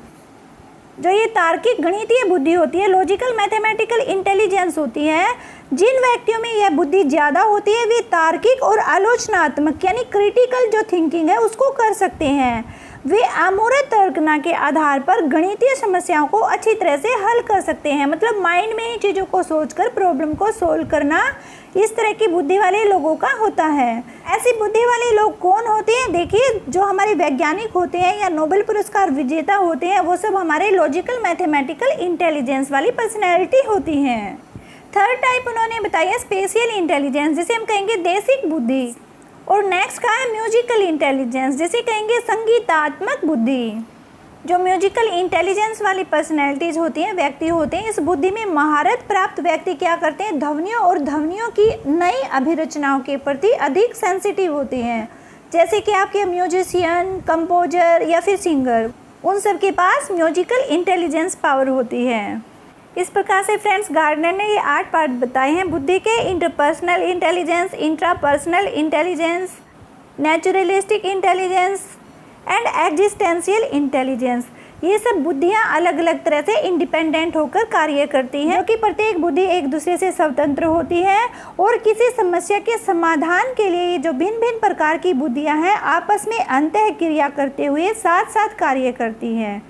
जो ये तार्किक गणितीय बुद्धि होती है, लॉजिकल मैथमेटिकल इंटेलिजेंस होती है, जिन व्यक्तियों में यह बुद्धि ज़्यादा होती है वे तार्किक और आलोचनात्मक यानी क्रिटिकल जो थिंकिंग है उसको कर सकते हैं। वे अमूर्त तर्कना के आधार पर गणितीय समस्याओं को अच्छी तरह से हल कर सकते हैं। मतलब माइंड में ही चीज़ों को सोचकर प्रॉब्लम को सोल्व करना इस तरह की बुद्धि वाले लोगों का होता है। ऐसी बुद्धि वाले लोग कौन होते हैं? देखिए, जो हमारे वैज्ञानिक होते हैं या नोबेल पुरस्कार विजेता होते हैं, वो सब हमारे लॉजिकल मैथमेटिकल इंटेलिजेंस वाली पर्सनैलिटी होती हैं। थर्ड टाइप उन्होंने बताई है स्पेशियल इंटेलिजेंस, जिसे हम कहेंगे देशिक बुद्धि। और नेक्स्ट का है म्यूजिकल इंटेलिजेंस, जिसे कहेंगे संगीतात्मक बुद्धि। जो म्यूजिकल इंटेलिजेंस वाली पर्सनैलिटीज़ होती हैं, व्यक्ति होते हैं, इस बुद्धि में महारत प्राप्त व्यक्ति क्या करते हैं? ध्वनियों और ध्वनियों की नई अभिरचनाओं के प्रति अधिक सेंसिटिव होते हैं। जैसे कि आपके म्यूजिशियन, कंपोजर या फिर सिंगर, उन सब के पास म्यूजिकल इंटेलिजेंस पावर होती है। इस प्रकार से फ्रेंड्स, गार्डनर ने ये 8 पार्ट बताए हैं बुद्धि के: interpersonal intelligence, intrapersonal intelligence, naturalistic intelligence and existential intelligence. ये सब बुद्धियाँ अलग अलग तरह से इंडिपेंडेंट होकर कार्य करती हैं, क्योंकि प्रत्येक बुद्धि एक दूसरे से स्वतंत्र होती है और किसी समस्या के समाधान के लिए ये जो भिन्न भिन्न प्रकार की बुद्धियाँ हैं आपस में अंतःक्रिया करते हुए साथ साथ कार्य करती हैं।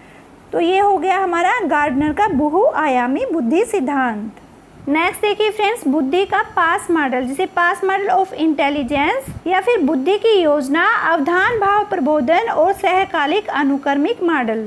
तो ये हो गया हमारा गार्डनर का बहुआयामी बुद्धि सिद्धांत। नेक्स्ट देखिए फ्रेंड्स, बुद्धि का पास मॉडल, जिसे पास मॉडल ऑफ इंटेलिजेंस या फिर बुद्धि की योजना, अवधान, भाव प्रबोधन और सहकालिक अनुक्रमिक मॉडल।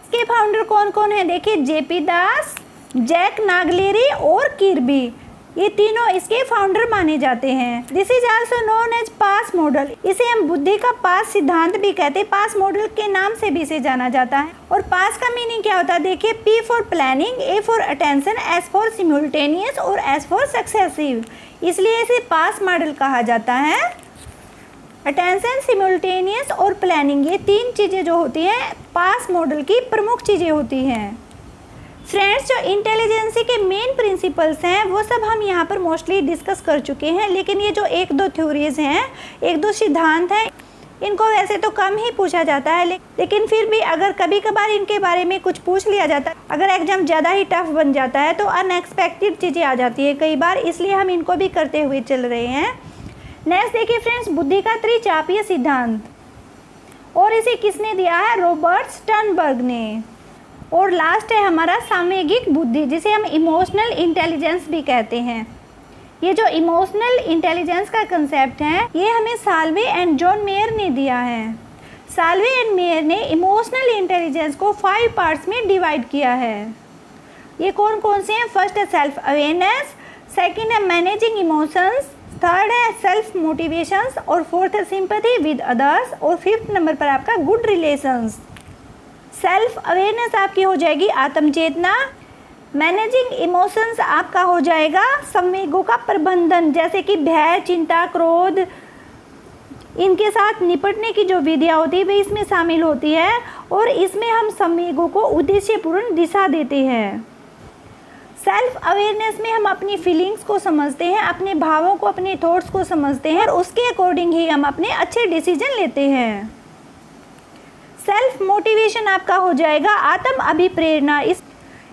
इसके फाउंडर कौन कौन है? देखिए, जेपी दास, जैक नागलेरी और किर्बी, ये तीनों इसके फाउंडर माने जाते हैं। This is also known as PASS model. इसे हम बुद्धि का पास सिद्धांत भी कहते हैं, पास मॉडल के नाम से भी इसे जाना जाता है। और पास का मीनिंग क्या होता है? देखिए, P for planning, A for attention, S for simultaneous और S फॉर सक्सेसिव, इसलिए इसे पास मॉडल कहा जाता है। अटेंशन, सिमुल्टेनियस और प्लानिंग, ये 3 चीज़ें जो होती हैं पास मॉडल की प्रमुख चीज़ें होती हैं। फ्रेंड्स, जो इंटेलिजेंसी के मेन प्रिंसिपल्स हैं वो सब हम यहाँ पर मोस्टली डिस्कस कर चुके हैं, लेकिन ये जो एक दो थ्योरीज हैं, एक दो सिद्धांत हैं, इनको वैसे तो कम ही पूछा जाता है, लेकिन फिर भी अगर कभी कभार इनके बारे में कुछ पूछ लिया जाता है, अगर एग्जाम ज़्यादा ही टफ बन जाता है तो अनएक्सपेक्टेड चीज़ें आ जाती है कई बार, इसलिए हम इनको भी करते हुए चल रहे हैं। नेक्स्ट देखिए फ्रेंड्स, बुद्धि का त्रिचापीय सिद्धांत, और इसे किसने दिया है? रॉबर्ट स्टर्नबर्ग ने। और लास्ट है हमारा सामयिक बुद्धि, जिसे हम इमोशनल इंटेलिजेंस भी कहते हैं। ये जो इमोशनल इंटेलिजेंस का कंसेप्ट है ये हमें साल्वे एंड जॉन मेयर ने दिया है। साल्वे एंड मेयर ने इमोशनल इंटेलिजेंस को 5 पार्ट्स में डिवाइड किया है। ये कौन कौन से हैं? फर्स्ट है सेल्फ अवेयरनेस, सेकंड है मैनेजिंग इमोशंस, थर्ड है सेल्फ मोटिवेशंस, और फोर्थ है सिंपैथी विद अदर्स, और फिफ्थ नंबर पर आपका गुड रिलेशंस। सेल्फ अवेयरनेस आपकी हो जाएगी आत्मचेतना, मैनेजिंग इमोशंस आपका हो जाएगा संवेगों का प्रबंधन, जैसे कि भय, चिंता, क्रोध, इनके साथ निपटने की जो विधियाँ होती है वे इसमें शामिल होती है, और इसमें हम संवेगों को उद्देश्यपूर्ण दिशा देते हैं। सेल्फ अवेयरनेस में हम अपनी फीलिंग्स को समझते हैं, अपने भावों को, अपने थॉट्स को समझते हैं, और उसके अकॉर्डिंग ही हम अपने अच्छे डिसीजन लेते हैं। सेल्फ मोटिवेशन आपका हो जाएगा आत्म अभिप्रेरणा,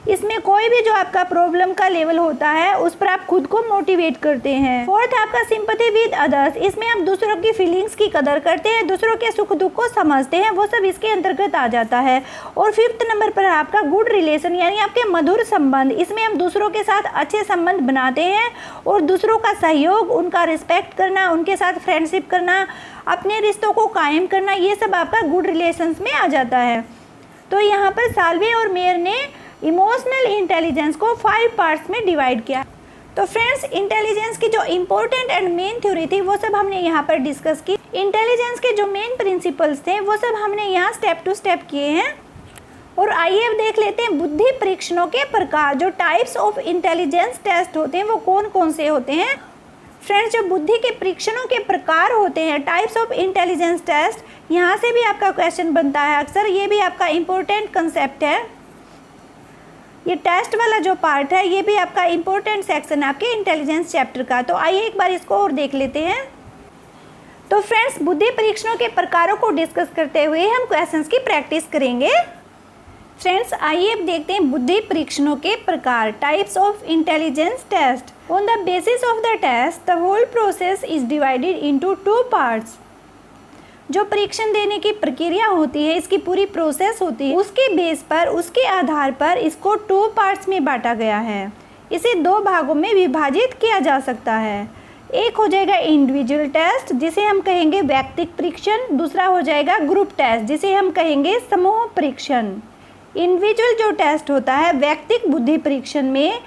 इसमें कोई भी जो आपका प्रॉब्लम का लेवल होता है उस पर आप खुद को मोटिवेट करते हैं। फोर्थ आपका सिंपैथी विद अदर्स, इसमें हम दूसरों की फीलिंग्स की कदर करते हैं, दूसरों के सुख दुख को समझते हैं, वो सब इसके अंतर्गत आ जाता है। और फिफ्थ नंबर पर आपका गुड रिलेशन, यानी आपके मधुर संबंध, इसमें हम दूसरों के साथ अच्छे संबंध बनाते हैं, और दूसरों का सहयोग, उनका रिस्पेक्ट करना, उनके साथ फ्रेंडशिप करना, अपने रिश्तों को कायम करना, ये सब आपका गुड रिलेशंस में आ जाता है। तो यहाँ पर साल्वे और मेयर ने इमोशनल इंटेलिजेंस को 5 पार्ट्स में डिवाइड किया। तो फ्रेंड्स, इंटेलिजेंस की जो इम्पोर्टेंट एंड मेन थ्योरी थी वो सब हमने यहाँ पर डिस्कस की। इंटेलिजेंस के जो मेन प्रिंसिपल्स थे वो सब हमने यहाँ स्टेप टू स्टेप किए हैं। और आइए अब देख लेते हैं बुद्धि परीक्षणों के प्रकार, जो टाइप्स ऑफ इंटेलिजेंस टेस्ट होते हैं वो कौन कौन से होते हैं। फ्रेंड्स, जो बुद्धि के परीक्षणों के प्रकार होते हैं, टाइप्स ऑफ इंटेलिजेंस टेस्ट, यहाँ से भी आपका क्वेश्चन बनता है अक्सर, ये भी आपका इम्पोर्टेंट कंसेप्ट है। ये टेस्ट वाला जो पार्ट है ये भी आपका इम्पोर्टेंट सेक्शन है आपके इंटेलिजेंस चैप्टर का। तो आइए एक बार इसको और देख लेते हैं। तो फ्रेंड्स, बुद्धि परीक्षणों के प्रकारों को डिस्कस करते हुए हम क्वेश्चंस की प्रैक्टिस करेंगे। फ्रेंड्स, आइए अब देखते हैं बुद्धि परीक्षणों के प्रकार, types of intelligence test. On the basis of the test the whole process is divided into 2 parts. जो परीक्षण देने की प्रक्रिया होती है, इसकी पूरी प्रोसेस होती है, उसके बेस पर, उसके आधार पर इसको 2 पार्ट्स में बांटा गया है। इसे 2 भागों में विभाजित किया जा सकता है। एक हो जाएगा इंडिविजुअल टेस्ट, जिसे हम कहेंगे व्यक्तिगत परीक्षण। दूसरा हो जाएगा ग्रुप टेस्ट, जिसे हम कहेंगे समूह परीक्षण। इंडिविजुअल जो टेस्ट होता है, व्यक्तिगत बुद्धि परीक्षण में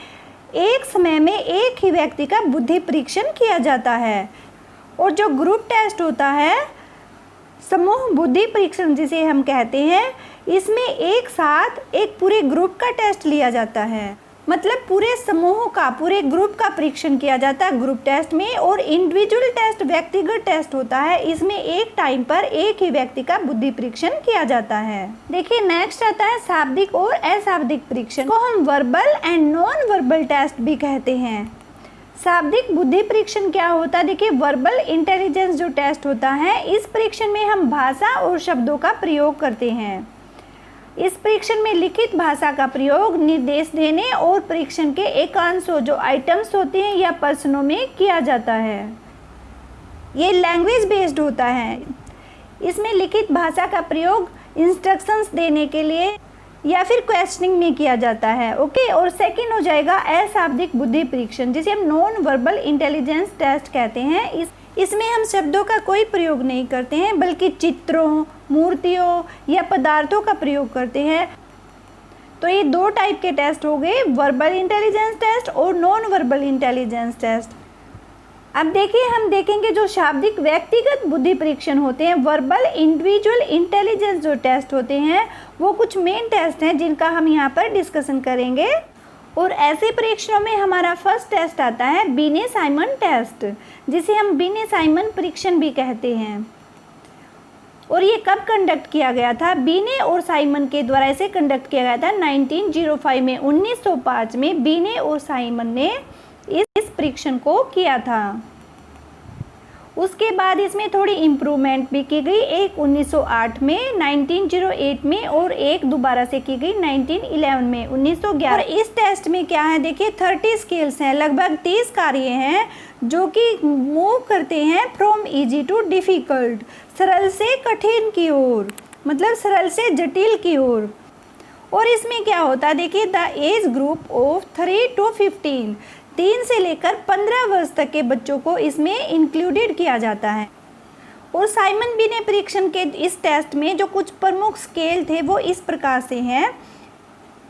एक समय में एक ही व्यक्ति का बुद्धि परीक्षण किया जाता है। और जो ग्रुप टेस्ट होता है, समूह बुद्धि परीक्षण जिसे हम कहते हैं, इसमें एक साथ एक पूरे ग्रुप का टेस्ट लिया जाता है, मतलब पूरे समूह का, पूरे ग्रुप का परीक्षण किया जाता है ग्रुप टेस्ट में। और इंडिविजुअल टेस्ट व्यक्तिगत टेस्ट होता है, इसमें एक टाइम पर एक ही व्यक्ति का बुद्धि परीक्षण किया जाता है। देखिए नेक्स्ट आता है शाब्दिक और अशाब्दिक परीक्षण, को हम verbal and non verbal test भी कहते हैं। शाब्दिक बुद्धि परीक्षण क्या होता है? देखिए, वर्बल इंटेलिजेंस जो टेस्ट होता है, इस परीक्षण में हम भाषा और शब्दों का प्रयोग करते हैं। इस परीक्षण में लिखित भाषा का प्रयोग निर्देश देने और परीक्षण के एकांशों, जो आइटम्स होते हैं या प्रश्नों में किया जाता है। ये लैंग्वेज बेस्ड होता है। इसमें लिखित भाषा का प्रयोग इंस्ट्रक्शंस देने के लिए या फिर क्वेश्चनिंग में किया जाता है। ओके। और सेकंड हो जाएगा अशाब्दिक बुद्धि परीक्षण, जिसे हम नॉन वर्बल इंटेलिजेंस टेस्ट कहते हैं। इसमें हम शब्दों का कोई प्रयोग नहीं करते हैं, बल्कि चित्रों, मूर्तियों या पदार्थों का प्रयोग करते हैं। तो ये 2 टाइप के टेस्ट हो गए, वर्बल इंटेलिजेंस टेस्ट और नॉन वर्बल इंटेलिजेंस टेस्ट। अब देखिए, हम देखेंगे जो शाब्दिक व्यक्तिगत बुद्धि परीक्षण होते हैं, वर्बल इंडिविजुअल इंटेलिजेंस जो टेस्ट होते हैं, वो कुछ मेन टेस्ट हैं जिनका हम यहाँ पर डिस्कशन करेंगे। और ऐसे परीक्षणों में हमारा फर्स्ट टेस्ट आता है बिने-साइमन टेस्ट, जिसे हम बिने-साइमन परीक्षण भी कहते हैं। और ये कब कंडक्ट किया गया था? बीने और साइमन के द्वारा इसे कंडक्ट किया गया था 1905 में। 1905 में बीने और साइमन ने इस परीक्षण को किया था। उसके बाद इसमें थोड़ी इम्प्रूवमेंट भी की गई, एक 1908 में, 1908 में और एक दोबारा से की गई 1911 में, 1911। और इस टेस्ट में क्या है देखिए, 30 स्केल्स हैं, लगभग 30 कार्य हैं जो कि मूव करते हैं फ्रॉम इजी टू डिफ़िकल्ट, सरल से कठिन की ओर, मतलब सरल से जटिल की ओर। और इसमें क्या होता है देखिए, the age group of 3 to 15, 3 से लेकर 15 वर्ष तक के बच्चों को इसमें इंक्लूडेड किया जाता है। और साइमन बीने परीक्षण के इस टेस्ट में जो कुछ प्रमुख स्केल थे वो इस प्रकार से हैं।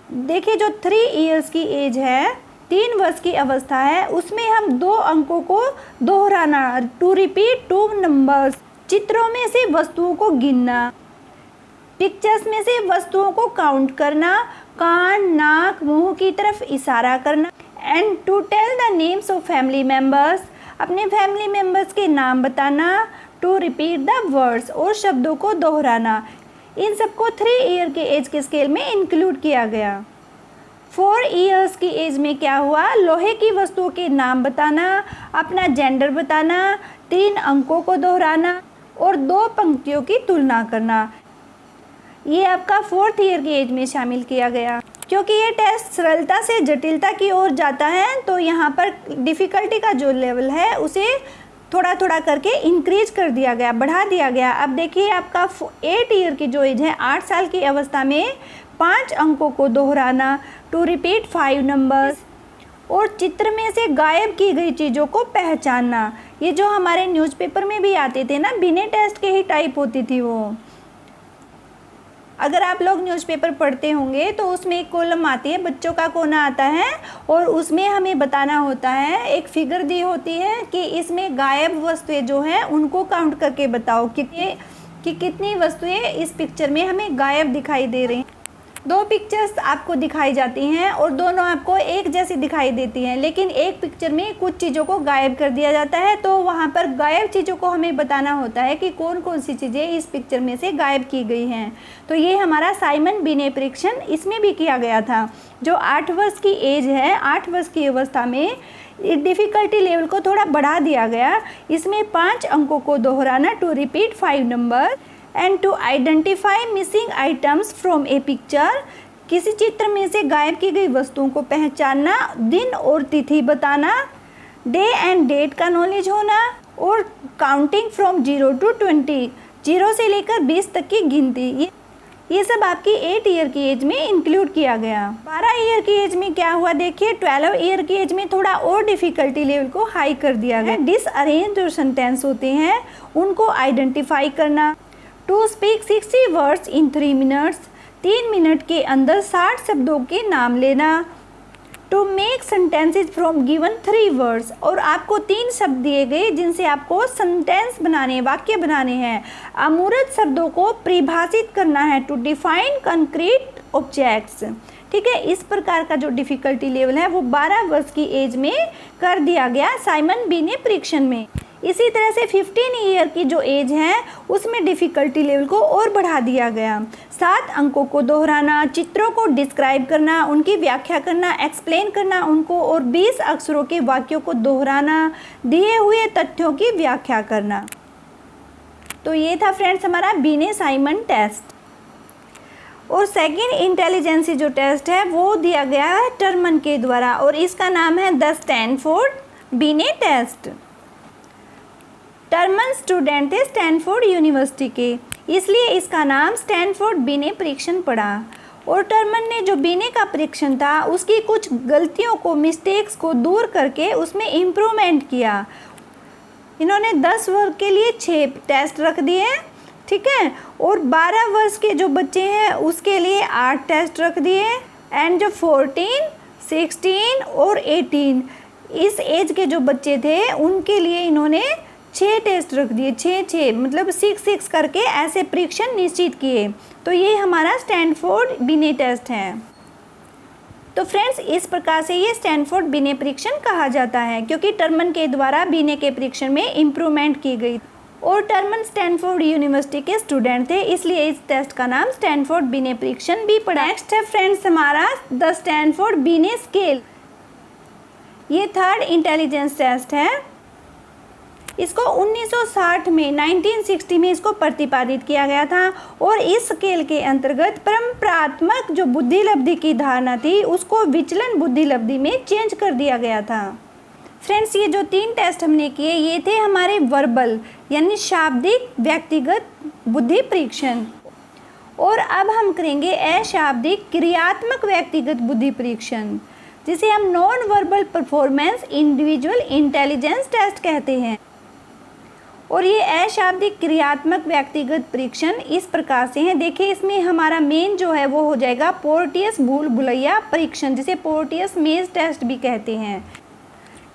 देखिए, जो 3 इयर्स की एज है, 3 वर्ष की अवस्था है, उसमें हम 2 अंकों को दोहराना, टू रिपीट 2 नंबर्स, चित्रों में से वस्तुओं को गिनना, पिक्चर्स में से वस्तुओं को काउंट करना, कान, नाक, मुंह की तरफ इशारा करना, and to tell the names of family members, अपने फैमिली मेम्बर्स के नाम बताना, टू रिपीट द वर्ड्स, और शब्दों को दोहराना। इन सबको 3 ईयर के एज के स्केल में इंक्लूड किया गया। 4 इयर्स की एज में क्या हुआ, लोहे की वस्तुओं के नाम बताना, अपना जेंडर बताना, 3 अंकों को दोहराना और 2 पंक्तियों की तुलना करना। ये आपका 4th ईयर की एज में शामिल किया गया। क्योंकि ये टेस्ट सरलता से जटिलता की ओर जाता है, तो यहाँ पर डिफ़िकल्टी का जो लेवल है उसे थोड़ा थोड़ा करके इंक्रीज कर दिया गया, बढ़ा दिया गया। अब देखिए, आपका 8 ईयर की जो एज है, 8 साल की अवस्था में 5 अंकों को दोहराना, टू रिपीट 5 नंबर्स, और चित्र में से गायब की गई चीज़ों को पहचानना। ये जो हमारे न्यूज़पेपर में भी आते थे ना, बिने टेस्ट के ही टाइप होती थी वो। अगर आप लोग न्यूज़पेपर पढ़ते होंगे तो उसमें एक कॉलम आती है, बच्चों का कोना आता है, और उसमें हमें बताना होता है, एक फिगर दी होती है कि इसमें गायब वस्तुएं जो हैं उनको काउंट करके बताओ कि कितनी वस्तुएं इस पिक्चर में हमें गायब दिखाई दे रही हैं। 2 पिक्चर्स आपको दिखाई जाती हैं और दोनों आपको एक जैसी दिखाई देती हैं, लेकिन एक पिक्चर में कुछ चीज़ों को गायब कर दिया जाता है, तो वहाँ पर गायब चीज़ों को हमें बताना होता है कि कौन कौन सी चीज़ें इस पिक्चर में से गायब की गई हैं। तो ये हमारा साइमन बीने परीक्षण इसमें भी किया गया था। जो 8 वर्ष की एज है, 8 वर्ष की अवस्था में डिफ़िकल्टी लेवल को थोड़ा बढ़ा दिया गया। इसमें 5 अंकों को दोहराना, to repeat 5 number, and to identify missing items from a picture, किसी चित्र में से गायब की गई वस्तुओं को पहचानना, दिन और तिथि बताना, डे एंड डेट का नॉलेज होना, और काउंटिंग फ्रॉम 0 to 20, 0 से लेकर 20 तक की गिनती। ये सब आपकी 8 ईयर की एज में इंक्लूड किया गया। 12 ईयर की एज में क्या हुआ देखिए, 12 ईयर की एज में थोड़ा और डिफ़िकल्टी लेवल को हाई कर दिया गया। डिसअरेंज जो सेंटेंस होते हैं उनको आइडेंटिफाई करना, to speak 60 words in 3 minutes, 3 minute के अंदर 60 शब्दों के नाम लेना, to make sentences from given 3 words, और आपको 3 शब्द दिए गए जिनसे आपको सेंटेंस बनाने, वाक्य बनाने हैं। अमूर्त शब्दों को परिभाषित करना है, टू डिफाइन कंक्रीट ऑब्जेक्ट्स। ठीक है, इस प्रकार का जो डिफ़िकल्टी लेवल है वो 12 वर्ष की एज में कर दिया गया साइमन बीने परीक्षण में। इसी तरह से 15 ईयर की जो एज है उसमें डिफ़िकल्टी लेवल को और बढ़ा दिया गया। 7 अंकों को दोहराना, चित्रों को डिस्क्राइब करना, उनकी व्याख्या करना, एक्सप्लेन करना उनको, और 20 अक्षरों के वाक्यों को दोहराना, दिए हुए तथ्यों की व्याख्या करना। तो ये था फ्रेंड्स हमारा बीने साइमन टेस्ट। और सेकंड इंटेलिजेंसी जो टेस्ट है वो दिया गया है टर्मन के द्वारा, और इसका नाम है द स्टैनफोर्ड बीने टेस्ट। टर्मन स्टूडेंट थे स्टैनफोर्ड यूनिवर्सिटी के, इसलिए इसका नाम स्टैनफोर्ड बीने परीक्षण पड़ा। और टर्मन ने जो बीने का परीक्षण था उसकी कुछ गलतियों को, मिस्टेक्स को दूर करके उसमें इम्प्रूवमेंट किया। इन्होंने 10 वर्ग के लिए 6 टेस्ट रख दिए, ठीक है, और 12 वर्ष के जो बच्चे हैं उसके लिए 8 टेस्ट रख दिए, एंड जो 14, 16 और 18 इस एज के जो बच्चे थे उनके लिए इन्होंने 6 टेस्ट रख दिए, 6 मतलब 6 करके ऐसे परीक्षण निश्चित किए। तो ये हमारा स्टैनफोर्ड बीने टेस्ट है। तो फ्रेंड्स इस प्रकार से ये स्टैनफोर्ड बीने परीक्षण कहा जाता है, क्योंकि टर्मन के द्वारा बीने के परीक्षण में इम्प्रूवमेंट की गई। और टर्मन स्टैनफोर्ड यूनिवर्सिटी के स्टूडेंट थे, इसलिए इस टेस्ट का नाम स्टैनफोर्ड बिने परीक्षण भी पड़ा। नेक्स्ट है फ्रेंड्स हमारा द स्टैनफोर्ड बिने स्केल। ये थर्ड इंटेलिजेंस टेस्ट है। इसको 1960 में 1960 में इसको प्रतिपादित किया गया था और इस स्केल के अंतर्गत परंपरात्मक जो बुद्धिलब्धि की धारणा थी उसको विचलन बुद्धिलब्धि में चेंज कर दिया गया था। फ्रेंड्स ये जो 3 टेस्ट हमने किए ये थे हमारे वर्बल यानी शाब्दिक व्यक्तिगत बुद्धि परीक्षण। और अब हम करेंगे अशाब्दिक क्रियात्मक व्यक्तिगत बुद्धि परीक्षण, जिसे हम non verbal performance individual intelligence test कहते हैं। और ये अशाब्दिक क्रियात्मक व्यक्तिगत परीक्षण इस प्रकार से हैं। देखिए इसमें हमारा मेन जो है वो हो जाएगा पोर्टियस भूल भुलैया परीक्षण, जिसे पोर्टियस मेज टेस्ट भी कहते हैं।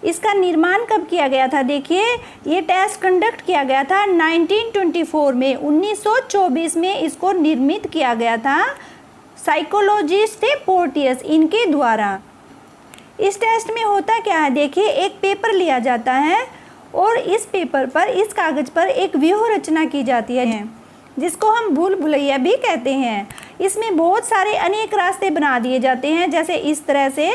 इसका निर्माण कब किया गया था? देखिए ये टेस्ट कंडक्ट किया गया था 1924 में, 1924 में इसको निर्मित किया गया था। साइकोलॉजिस्ट थे पोर्टियस, इनके द्वारा। इस टेस्ट में होता क्या है, देखिए एक पेपर लिया जाता है और इस पेपर पर, इस कागज़ पर एक व्यूह रचना की जाती है जिसको हम भूल भुलैया भी कहते हैं। इसमें बहुत सारे अनेक रास्ते बना दिए जाते हैं, जैसे इस तरह से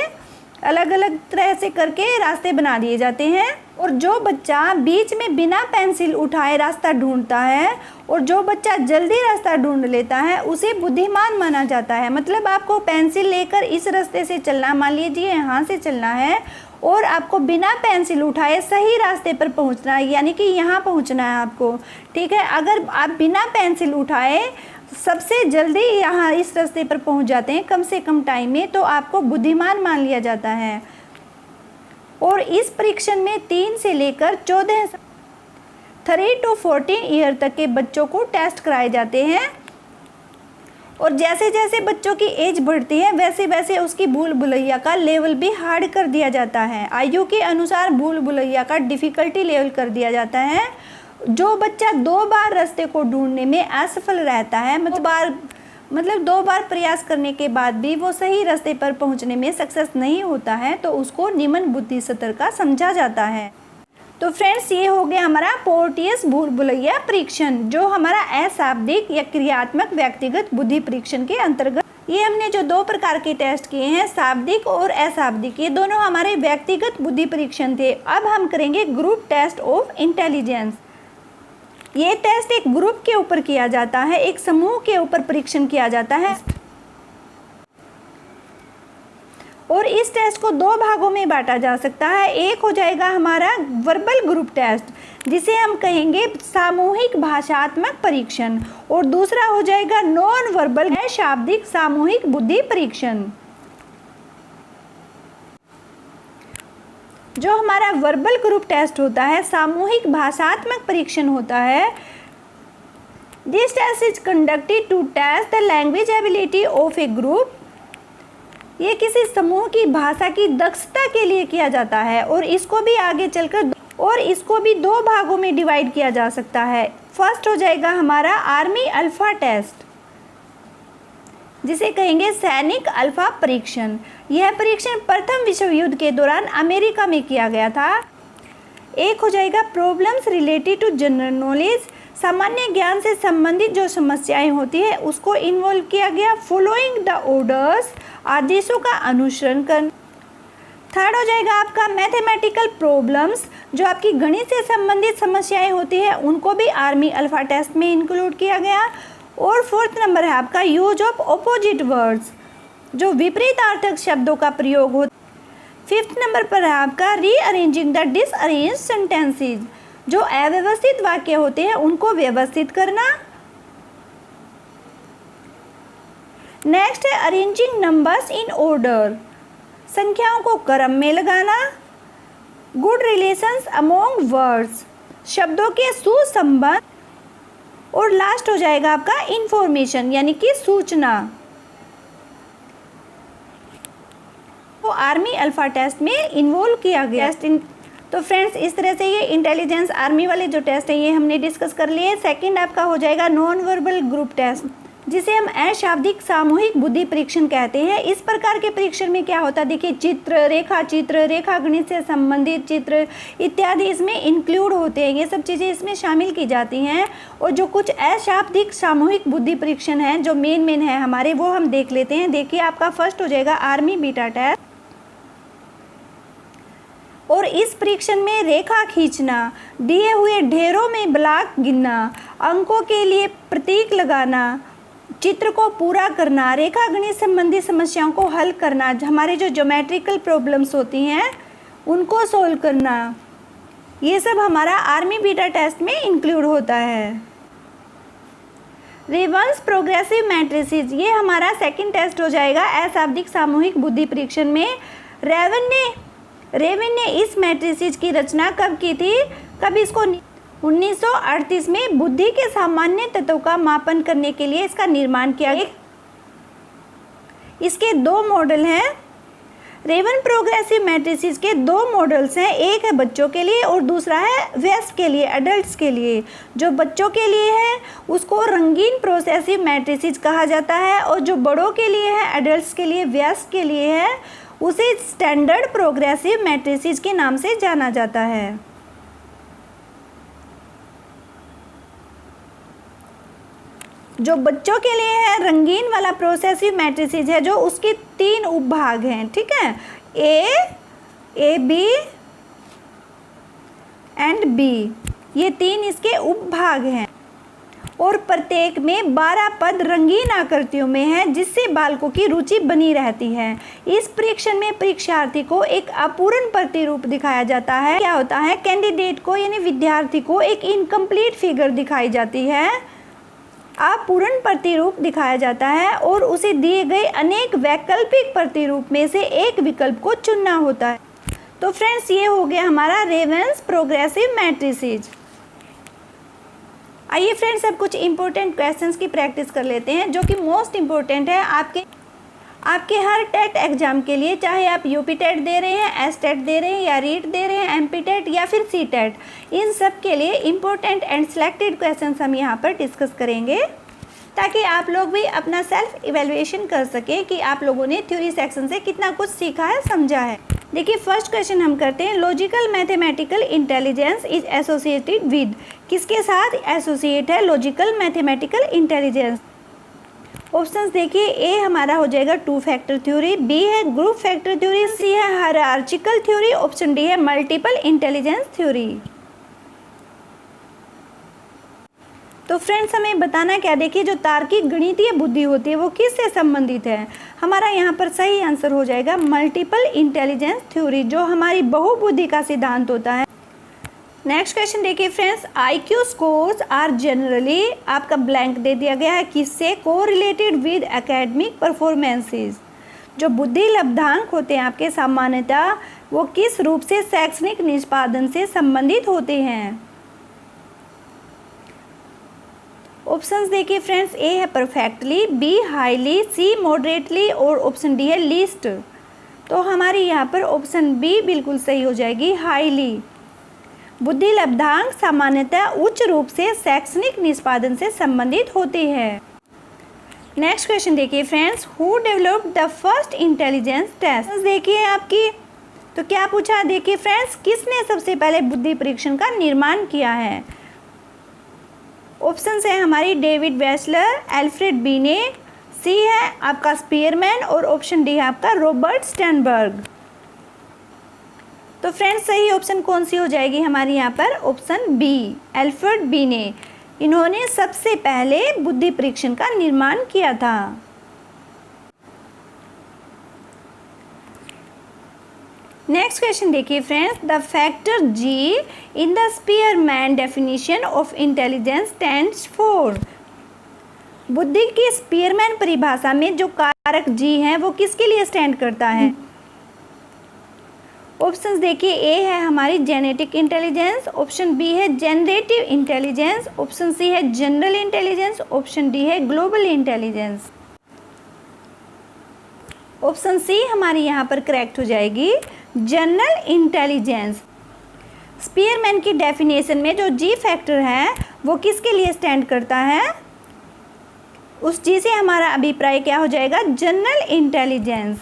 अलग अलग तरह से करके रास्ते बना दिए जाते हैं। और जो बच्चा बीच में बिना पेंसिल उठाए रास्ता ढूंढता है और जो बच्चा जल्दी रास्ता ढूंढ लेता है उसे बुद्धिमान माना जाता है। मतलब आपको पेंसिल लेकर इस रास्ते से चलना, मान लीजिए यहाँ से चलना है और आपको बिना पेंसिल उठाए सही रास्ते पर पहुंचना है, यानी कि यहाँ पहुंचना है आपको, ठीक है। अगर आप बिना पेंसिल उठाए सबसे जल्दी यहाँ इस रास्ते पर पहुंच जाते हैं कम से कम टाइम में, तो आपको बुद्धिमान मान लिया जाता है। और इस परीक्षण में 3 से लेकर 3 to 14 ईयर तक के बच्चों को टेस्ट कराए जाते हैं। और जैसे जैसे बच्चों की एज बढ़ती है वैसे वैसे उसकी भूल भुलैया का लेवल भी हार्ड कर दिया जाता है। आयु के अनुसार भूल भुलैया का डिफ़िकल्टी लेवल कर दिया जाता है। जो बच्चा 2 बार रास्ते को ढूंढने में असफल रहता है, मतलब 2 बार प्रयास करने के बाद भी वो सही रास्ते पर पहुंचने में सक्सेस नहीं होता है, तो उसको निम्न बुद्धि स्तर का समझा जाता है। तो फ्रेंड्स ये हो गया हमारा पोर्टियस भूल भुलैया परीक्षण, जो हमारा अशाब्दिक या क्रियात्मक व्यक्तिगत बुद्धि परीक्षण के अंतर्गत। ये हमने जो 2 प्रकार के टेस्ट किए हैं, शाब्दिक और अशाब्दिक, ये दोनों हमारे व्यक्तिगत बुद्धि परीक्षण थे। अब हम करेंगे ग्रुप टेस्ट ऑफ इंटेलिजेंस। ये टेस्ट एक ग्रुप के ऊपर किया जाता है, एक समूह के ऊपर परीक्षण किया जाता है। और इस टेस्ट को 2 भागों में बांटा जा सकता है। एक हो जाएगा हमारा वर्बल ग्रुप टेस्ट, जिसे हम कहेंगे सामूहिक भाषात्मक परीक्षण, और दूसरा हो जाएगा नॉन वर्बल अशाब्दिक सामूहिक बुद्धि परीक्षण। जो हमारा वर्बल ग्रुप टेस्ट होता है, सामूहिक भाषात्मक परीक्षण होता है, this test is conducted to test the language ability of a group. ये किसी समूह की भाषा की दक्षता के लिए किया जाता है और इसको भी आगे चलकर इसको भी 2 भागों में डिवाइड किया जा सकता है। फर्स्ट हो जाएगा हमारा आर्मी अल्फा टेस्ट, जिसे कहेंगे सैनिक अल्फा परीक्षण। यह परीक्षण प्रथम विश्व युद्ध के दौरान अमेरिका में किया गया था। एक हो जाएगा problems related to general knowledge, सामान्य ज्ञान से संबंधित जो समस्याएं होती है उसको इन्वॉल्व किया गया। फॉलोइंग द ऑर्डर्स, आदेशों का अनुसरण कर। थर्ड हो जाएगा आपका मैथमेटिकल प्रॉब्लम्स, जो आपकी गणित से संबंधित समस्याएं होती है उनको भी आर्मी अल्फा टेस्ट में इंक्लूड किया गया। और 4th नंबर है आपका यूज ऑफ ऑपोजिट वर्ड्स, जो विपरीतार्थक शब्दों का प्रयोग हो। 5th नंबर पर है आपका रीअरेंजिंग द डिसअरेंज्ड सेंटेंसेस, जो अव्यवस्थित वाक्य होते हैं उनको व्यवस्थित करना। नेक्स्ट है अरेंजिंग नंबर्स इन ऑर्डर, संख्याओं को क्रम में लगाना। गुड रिलेशंस अमोंग वर्ड्स, शब्दों के सुसंबंध। और लास्ट हो जाएगा आपका इंफॉर्मेशन, यानी कि सूचना। वो आर्मी अल्फा टेस्ट में इन्वॉल्व किया गया। तो फ्रेंड्स इस तरह से ये इंटेलिजेंस आर्मी वाले जो टेस्ट है ये हमने डिस्कस कर लिए। सेकंड आपका हो जाएगा नॉन वर्बल ग्रुप टेस्ट, जिसे हम अशाब्दिक सामूहिक बुद्धि परीक्षण कहते हैं। इस प्रकार के परीक्षण में क्या होता है, देखिए चित्र, रेखा गणित से संबंधित चित्र इत्यादि इसमें इंक्लूड होते हैं, ये सब चीज़ें इसमें शामिल की जाती हैं। और जो कुछ अशाब्दिक सामूहिक बुद्धि परीक्षण हैं जो मेन है हमारे, वो हम देख लेते हैं। देखिए आपका फर्स्ट हो जाएगा आर्मी बीटा टेस्ट। और इस परीक्षण में रेखा खींचना, दिए हुए ढेरों में ब्लॉक गिनना, अंकों के लिए प्रतीक लगाना, चित्र को पूरा करना, रेखा गणित संबंधी समस्याओं को हल करना, हमारे जो ज्योमेट्रिकल प्रॉब्लम्स होती हैं उनको सोल्व करना, ये सब हमारा आर्मी बीटा टेस्ट में इंक्लूड होता है। रेवंस प्रोग्रेसिव मैट्रिसेस, ये हमारा सेकंड टेस्ट हो जाएगा अशाब्दिक सामूहिक बुद्धि परीक्षण में। रेवन ने इस मैट्रिसेस की रचना कब की थी, कब इसको 1938 में बुद्धि के सामान्य तत्वों का मापन करने के लिए इसका निर्माण किया गया। इसके दो मॉडल हैं। रेवन प्रोग्रेसिव मैट्रिसेस के दो मॉडल्स हैं, एक है बच्चों के लिए और दूसरा है वयस्क के लिए, एडल्ट्स के लिए। जो बच्चों के लिए है उसको रंगीन प्रोग्रेसिव मैट्रिसेस कहा जाता है, और जो बड़ों के लिए है, एडल्ट्स के लिए, वयस्क के लिए है, उसे स्टैंडर्ड प्रोग्रेसिव मैट्रिसेस के नाम से जाना जाता है। जो बच्चों के लिए है रंगीन वाला प्रोग्रेसिव मैट्रिसेस है, जो उसके 3 उपभाग हैं, ठीक है, ए बी एंड बी, ये 3 इसके उपभाग हैं। और प्रत्येक में 12 पद रंगीन आकृतियों में है, जिससे बालकों की रुचि बनी रहती है। इस परीक्षण में परीक्षार्थी को एक अपूर्ण प्रतिरूप दिखाया जाता है। क्या होता है, कैंडिडेट को यानी विद्यार्थी को एक इनकम्प्लीट फिगर दिखाई जाती है, अपूर्ण प्रतिरूप दिखाया जाता है, और उसे दिए गए अनेक वैकल्पिक प्रतिरूप में से एक विकल्प को चुनना होता है। तो फ्रेंड्स, ये हो गया हमारा रेवंस प्रोग्रेसिव मैट्रिसेस। आइए फ्रेंड्स, अब कुछ इंपॉर्टेंट क्वेश्चंस की प्रैक्टिस कर लेते हैं, जो कि मोस्ट इम्पोर्टेंट है आपके हर टेट एग्जाम के लिए, चाहे आप यूपी टेट दे रहे हैं, एस टेट दे रहे हैं, या रीट दे रहे हैं, एमपी टेट या फिर सी टेट, इन सब के लिए इम्पोर्टेंट एंड सिलेक्टेड क्वेश्चंस हम यहाँ पर डिस्कस करेंगे, ताकि आप लोग भी अपना सेल्फ इवेल्युएशन कर सकें कि आप लोगों ने थ्योरी सेक्शन से कितना कुछ सीखा है, समझा है। देखिए फर्स्ट क्वेश्चन हम करते हैं, logical mathematical intelligence is associated with, किसके साथ एसोसिएट है लॉजिकल मैथमेटिकल इंटेलिजेंस। ऑप्शंस देखिए, ए हमारा हो जाएगा 2 फैक्टर थ्योरी, बी है ग्रुप फैक्टर थ्योरी, सी है हायरार्चिकल थ्योरी, ऑप्शन डी है मल्टीपल इंटेलिजेंस थ्योरी। तो फ्रेंड्स, हमें बताना क्या, देखिए जो तार्किक गणितीय बुद्धि होती है वो किससे संबंधित है। हमारा यहाँ पर सही आंसर हो जाएगा मल्टीपल इंटेलिजेंस थ्योरी, जो हमारी बहुबुद्धि का सिद्धांत होता है। नेक्स्ट क्वेश्चन देखिए friends, IQ scores are generally, आपका ब्लैंक दे दिया गया है, किससे कोरिलेटेड विद एकेडमिक परफॉर्मेंसेस। जो बुद्धि लब्धांक होते हैं आपके सामान्यतः वो किस रूप से शैक्षणिक निष्पादन से संबंधित होते हैं। ऑप्शंस देखिए फ्रेंड्स, ए है perfectly, B highly, C moderately, और ऑप्शन डी है लीस्ट। तो हमारी यहाँ पर ऑप्शन बी बिल्कुल सही हो जाएगी, हाईली। बुद्धि लब्धांक सामान्यतः उच्च रूप से शैक्षणिक निष्पादन से संबंधित होते हैं। नेक्स्ट क्वेश्चन देखिए friends, who developed the first intelligence test. देखिए आपकी, तो क्या पूछा, देखिए फ्रेंड्स, किसने सबसे पहले बुद्धि परीक्षण का निर्माण किया है। ऑप्शन है हमारी डेविड वेसलर, एल्फ्रेड बीने, सी है आपका स्पीयरमैन, और ऑप्शन डी है आपका रॉबर्ट स्टर्नबर्ग। तो फ्रेंड्स, सही ऑप्शन कौन सी हो जाएगी हमारी यहाँ पर, ऑप्शन बी, एल्फ्रेड बीने। इन्होंने सबसे पहले बुद्धि परीक्षण का निर्माण किया था। नेक्स्ट क्वेश्चन देखिए friends, the factor G in the Spearman definition of intelligence stands for. बुद्धि की स्पीयरमैन परिभाषा में जो कारक जी है वो किसके लिए स्टैंड करता है। ऑप्शंस देखिए, ए है हमारी जेनेटिक इंटेलिजेंस, ऑप्शन बी है जनरेटिव इंटेलिजेंस, ऑप्शन सी है जनरल इंटेलिजेंस, ऑप्शन डी है ग्लोबल इंटेलिजेंस। ऑप्शन सी हमारी यहाँ पर करेक्ट हो जाएगी, जनरल इंटेलिजेंस। स्पीयरमैन की डेफिनेशन में जो जी फैक्टर है वो किसके लिए स्टैंड करता है, उस जी से हमारा अभिप्राय क्या हो जाएगा, जनरल इंटेलिजेंस।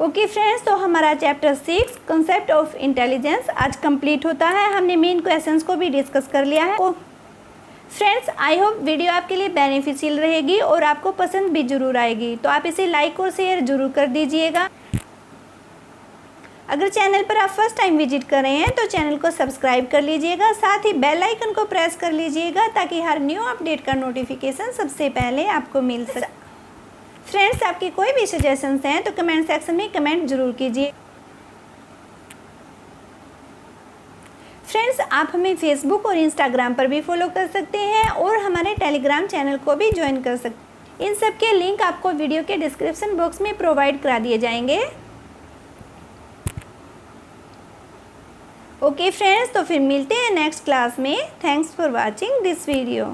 ओके फ्रेंड्स, तो हमारा चैप्टर 6 कॉन्सेप्ट ऑफ इंटेलिजेंस आज कंप्लीट होता है। हमने मेन क्वेश्चंस को भी डिस्कस कर लिया है। फ्रेंड्स, आई होप वीडियो आपके लिए बेनिफिशियल रहेगी और आपको पसंद भी जरूर आएगी, तो आप इसे लाइक और शेयर जरूर कर दीजिएगा। अगर चैनल पर आप फर्स्ट टाइम विजिट कर रहे हैं तो चैनल को सब्सक्राइब कर लीजिएगा, साथ ही बेल आइकन को प्रेस कर लीजिएगा ताकि हर न्यू अपडेट का नोटिफिकेशन सबसे पहले आपको मिल सके। फ्रेंड्स, आपकी कोई भी सजेशंस हैं तो कमेंट सेक्शन में कमेंट जरूर कीजिए। फ्रेंड्स, आप हमें फेसबुक और इंस्टाग्राम पर भी फॉलो कर सकते हैं और हमारे टेलीग्राम चैनल को भी ज्वाइन कर सकते हैं। इन सब के लिंक आपको वीडियो के डिस्क्रिप्शन बॉक्स में प्रोवाइड करा दिए जाएंगे। ओके फ्रेंड्स, तो फिर मिलते हैं नेक्स्ट क्लास में। Thanks for watching this video.